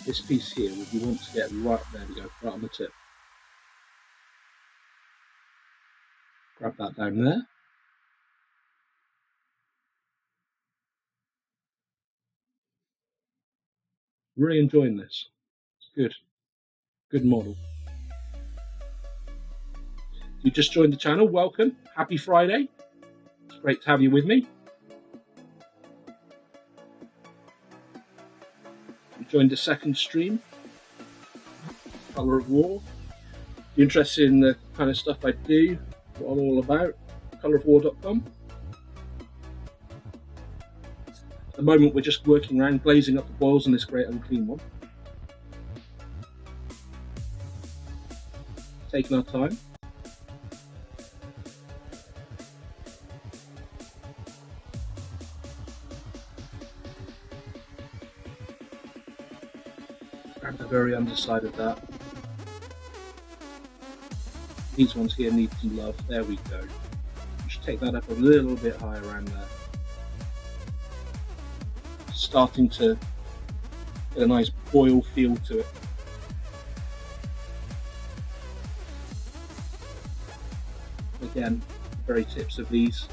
This piece here, we want to get right, there we go, right on the tip. Grab that down there. Really enjoying this. It's good. Good model. If you just joined the channel, welcome. Happy Friday. It's great to have you with me. You joined the second stream. Colour of War. If you're interested in the kind of stuff I do, what I'm all about, colourofwar.com. At the moment we're just working around glazing up the boils on this great unclean one. Taking our time. Grab the very underside of that. These ones here need some love. There we go. You should take that up a little bit higher around there. Starting to get a nice boil feel to it. Again, the very tips of these.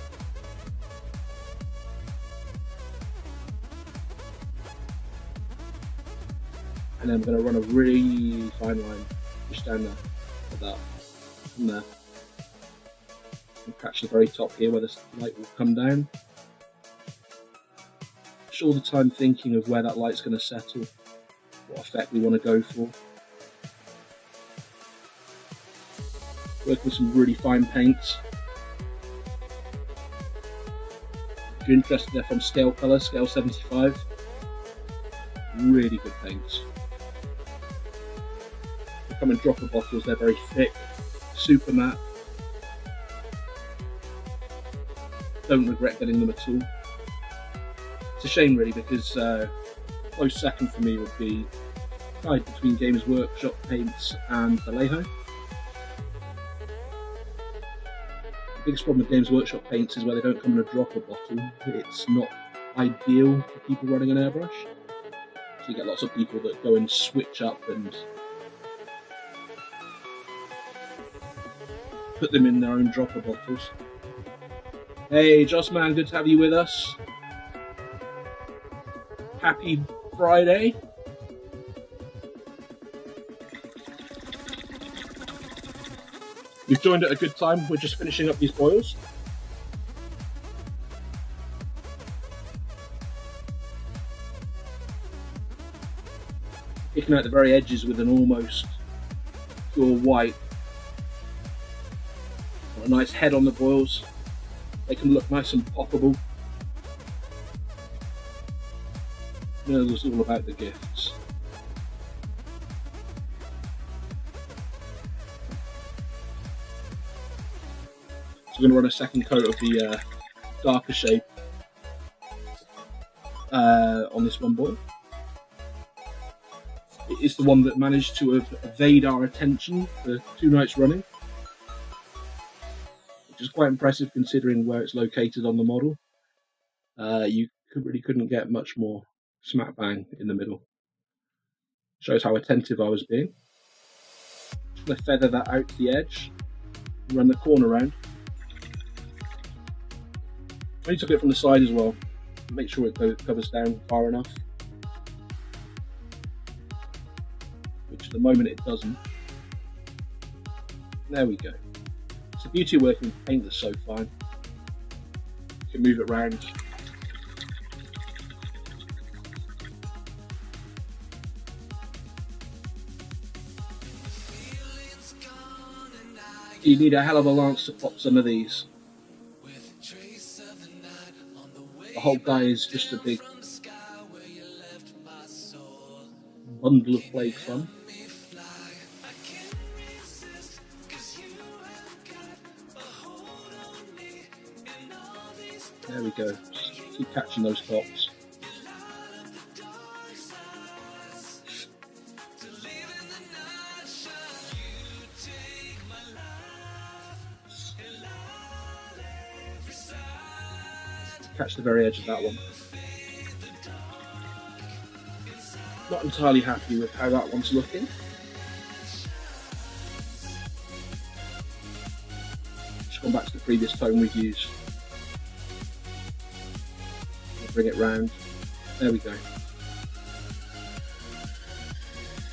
And then we're going to run a really fine line just down there, like that. From there, and catch the very top here where the light will come down. Just all the time thinking of where that light's going to settle, what effect we want to go for. Work with some really fine paints. If you're interested, they're from Scale Colour, Scale 75. Really good paints. They come in dropper bottles, they're very thick. Super matte. Don't regret getting them at all. It's a shame really, because close second for me would be tied between Games Workshop paints and Vallejo. The biggest problem with Games Workshop paints is where they don't come in a dropper bottle. It's not ideal for people running an airbrush. So you get lots of people that go and switch up and put them in their own dropper bottles. Hey Jossman, good to have you with us. Happy Friday. You've joined at a good time. We're just finishing up these boils. Picking out the very edges with an almost pure white. Got a nice head on the boils. They can look nice and poppable. You know, it's all about the gifts. So we're going to run a second coat of the darker shade. on this one boil. It is the one that managed to evade our attention for 2 nights running, which is quite impressive considering where it's located on the model. You really couldn't get much more smack bang in the middle. Shows how attentive I was being. Just going to feather that out to the edge and run the corner round. I only took it from the side as well. Make sure it covers down far enough, which at the moment it doesn't. There we go. It's the beauty of working with paint that's so fine. You can move it around. You need a hell of a lance to pop some of these. The whole guy is just a big bundle of plague fun. There we go. Just keep catching those tops. Catch the very edge of that one. Not entirely happy with how that one's looking. Just gone back to the previous tone we've used. We'll bring it round. There we go.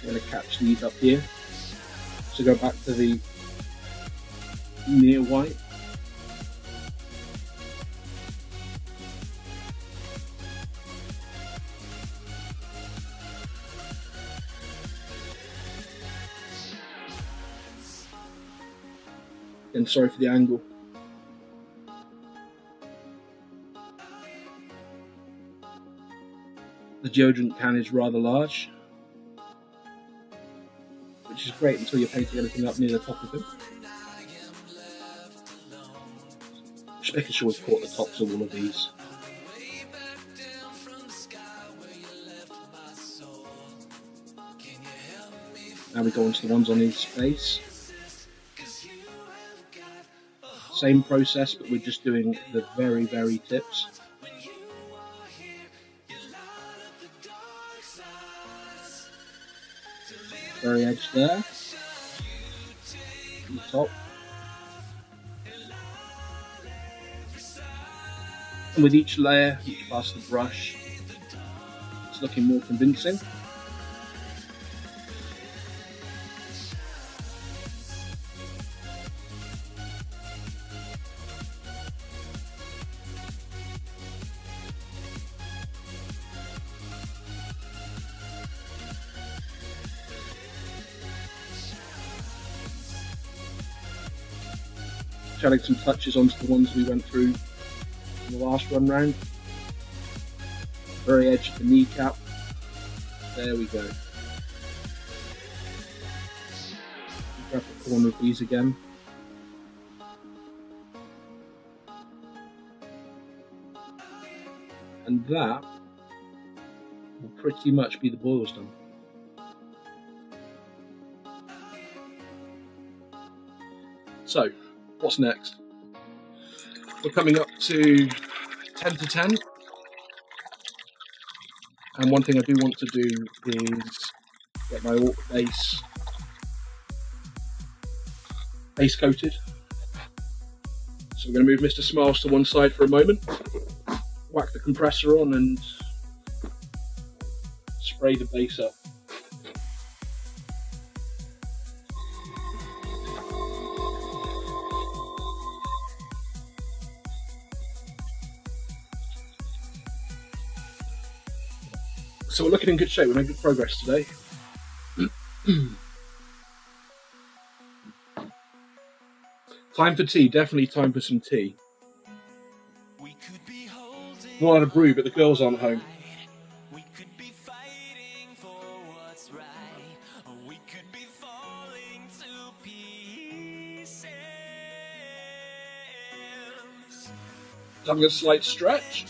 I'm going to catch these up here. So go back to the near white. And sorry for the angle. The deodorant can is rather large, which is great until you're painting anything up near the top of it. Just making sure we've caught the tops of all of these. Now we go on to the ones on his face. Same process, but we're just doing the very, very tips. Very edge there. On the top. And with each layer, each pass of the brush, it's looking more convincing. Adding some touches onto the ones we went through in the last run round. Very edge of the kneecap. There we go. Grab the corner of these again. And that will pretty much be the boils done. So, what's next? We're coming up to 10 to 10. And one thing I do want to do is get my orc base coated. So we're going to move Mr. Smiles to one side for a moment, whack the compressor on and spray the base up. So we're looking in good shape, we're making good progress today. Time for tea, definitely time for some tea. Not out of brew, but the girls aren't home. Having a slight stretch.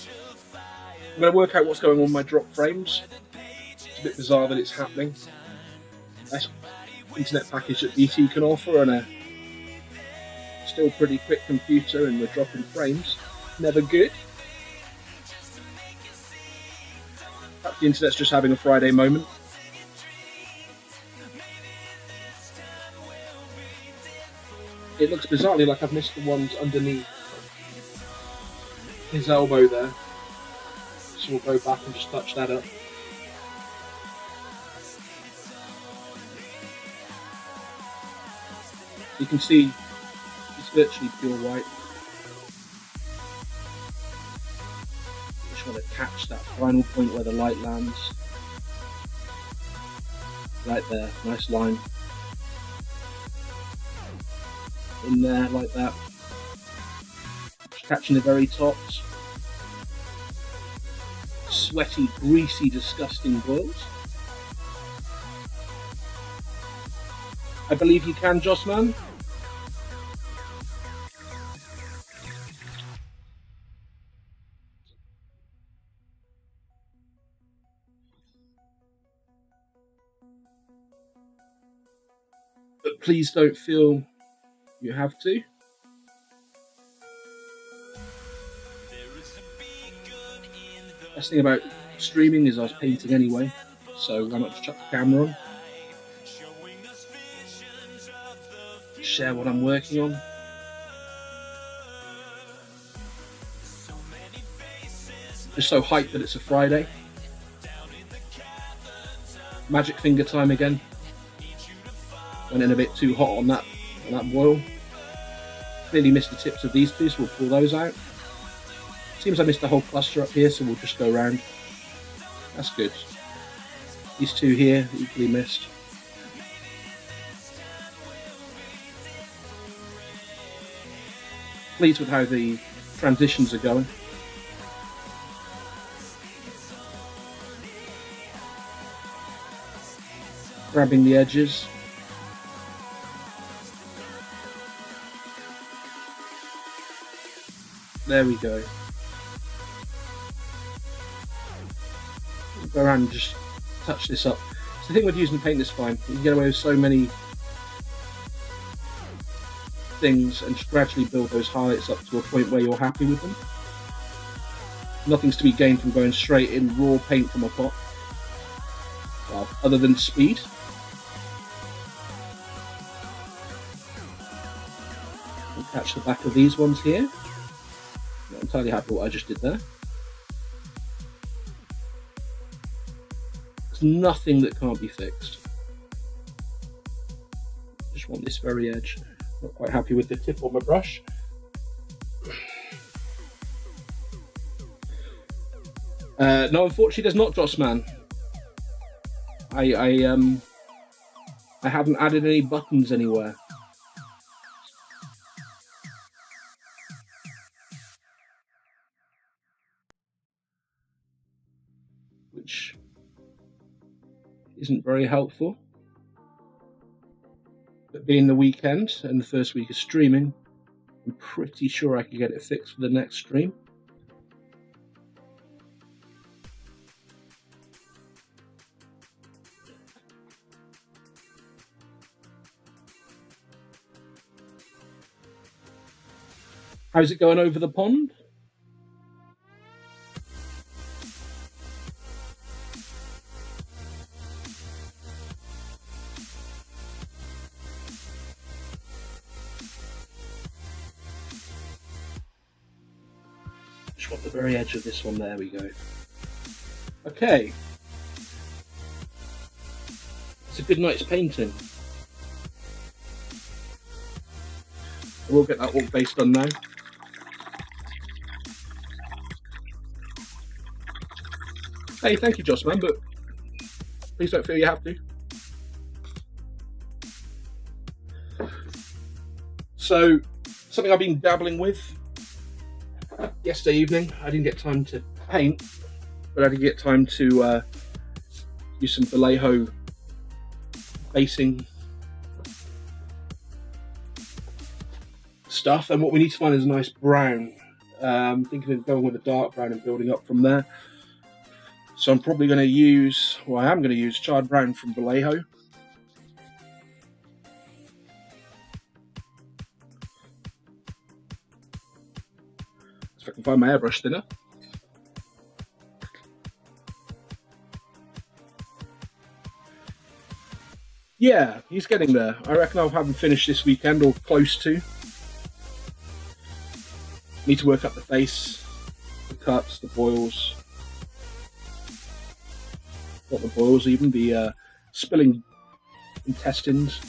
I'm going to work out what's going on with my drop frames. It's a bit bizarre that it's happening. That's internet package that BT can offer, and a still pretty quick computer, and we're dropping frames. Never good. Perhaps the internet's just having a Friday moment. It looks bizarrely like I've missed the ones underneath his elbow there. So we'll go back and just touch that up. You can see it's virtually pure white. Just want to catch that final point where the light lands. Right there, nice line. In there, like that. Just catching the very tops. Sweaty, greasy, disgusting boils. I believe you can, Jossman. But please don't feel you have to. Best thing about streaming is I was painting anyway, so why not just chuck the camera on? Share what I'm working on. Just so hyped that it's a Friday. Magic finger time again. Went in a bit too hot on that boil. Clearly missed the tips of these two, so we'll pull those out. Seems I missed the whole cluster up here, so we'll just go around. That's good. These two here, equally missed. Pleased with how the transitions are going. Grabbing the edges. There we go. Go around and just touch this up. So the thing with using paint is fine. You can get away with so many things and just gradually build those highlights up to a point where you're happy with them. Nothing's to be gained from going straight in raw paint from a pot. Well, other than speed. We'll catch the back of these ones here. Not entirely happy with what I just did there. There's nothing that can't be fixed. Just want this very edge. Not quite happy with the tip on my brush. No, unfortunately, there's not Jossman. I haven't added any buttons anywhere. Which isn't very helpful. But being the weekend and the first week of streaming, I'm pretty sure I can get it fixed for the next stream. How's it going over the pond? Just want the very edge of this one, there we go. Okay. It's a good night's painting. We'll get that all base done now. Hey, thank you, Jossman, but please don't feel you have to. So, something I've been dabbling with. Yesterday evening, I didn't get time to paint, but I did get time to use some Vallejo basing stuff. And what we need to find is a nice brown. Thinking of going with a dark brown and building up from there. So I'm probably going to use, well, I am going to use charred brown from Vallejo. If I can find my airbrush thinner. Yeah, he's getting there. I reckon I'll have him finished this weekend, or close to. Need to work up the face, the cuts, the boils. Not the boils even, the spilling intestines.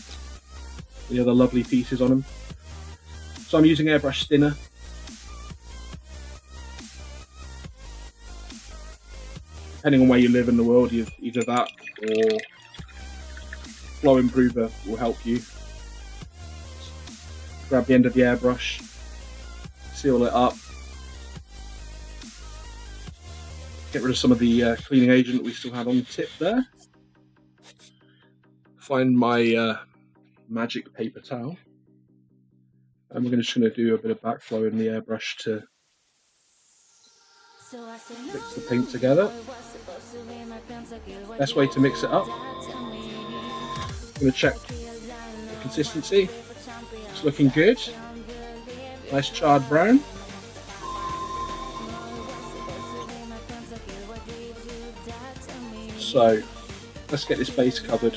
The other lovely pieces on them. So I'm using airbrush thinner. Depending on where you live in the world, either that or Flow Improver will help you. Grab the end of the airbrush, seal it up, get rid of some of the cleaning agent that we still had on the tip there. Find my magic paper towel, and we're just going to do a bit of backflow in the airbrush to mix the paint together. Best way to mix it up. I'm going to check the consistency. It's looking good. Nice charred brown. So let's get this base covered.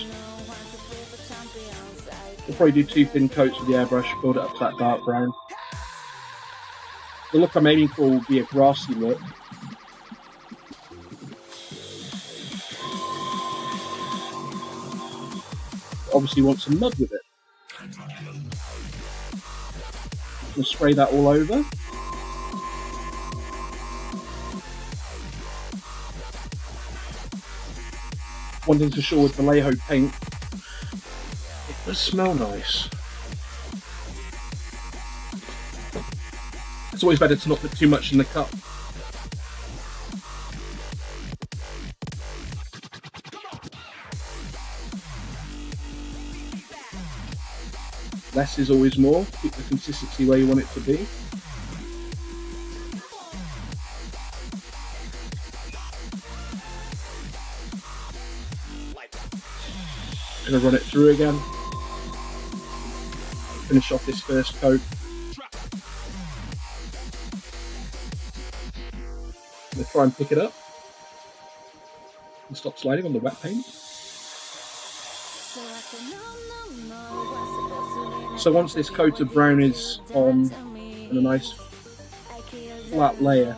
We'll probably do 2 thin coats with the airbrush, build it up to that dark brown. The look I'm aiming for will be a grassy look. Obviously want some mud with it. I'm going to spray that all over. One thing's for sure with Vallejo paint, it does smell nice. It's always better to not put too much in the cup. Less is always more. Keep the consistency where you want it to be. Gonna run it through again. Finish off this first coat. I'm gonna try and pick it up and stop sliding on the wet paint. So once this coat of brown is on and a nice flat layer,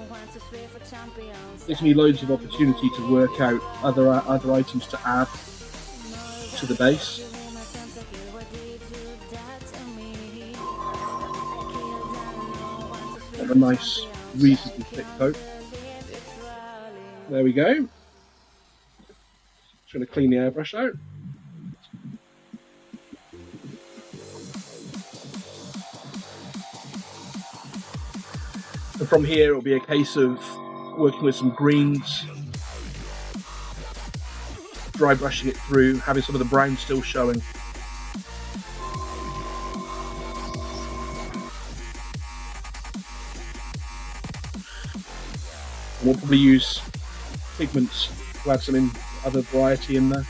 it gives me loads of opportunity to work out other items to add to the base. Have a nice, reasonably thick coat. There we go. Just going to clean the airbrush out. And from here it'll be a case of working with some greens, dry brushing it through, having some of the brown still showing. And we'll probably use pigments to add some other variety in there.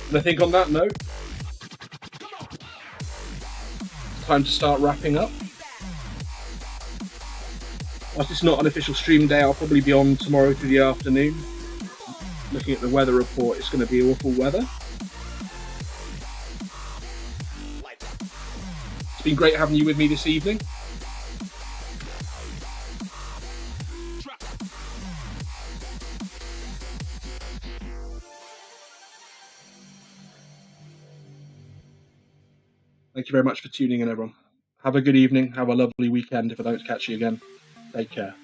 And I think on that note, time to start wrapping up. Whilst it's not an official stream day, I'll probably be on tomorrow through the afternoon. Looking at the weather report, it's going to be awful weather. It's been great having you with me this evening. Thank you very much for tuning in, everyone. Have a good evening. Have a lovely weekend if I don't catch you again. Take care.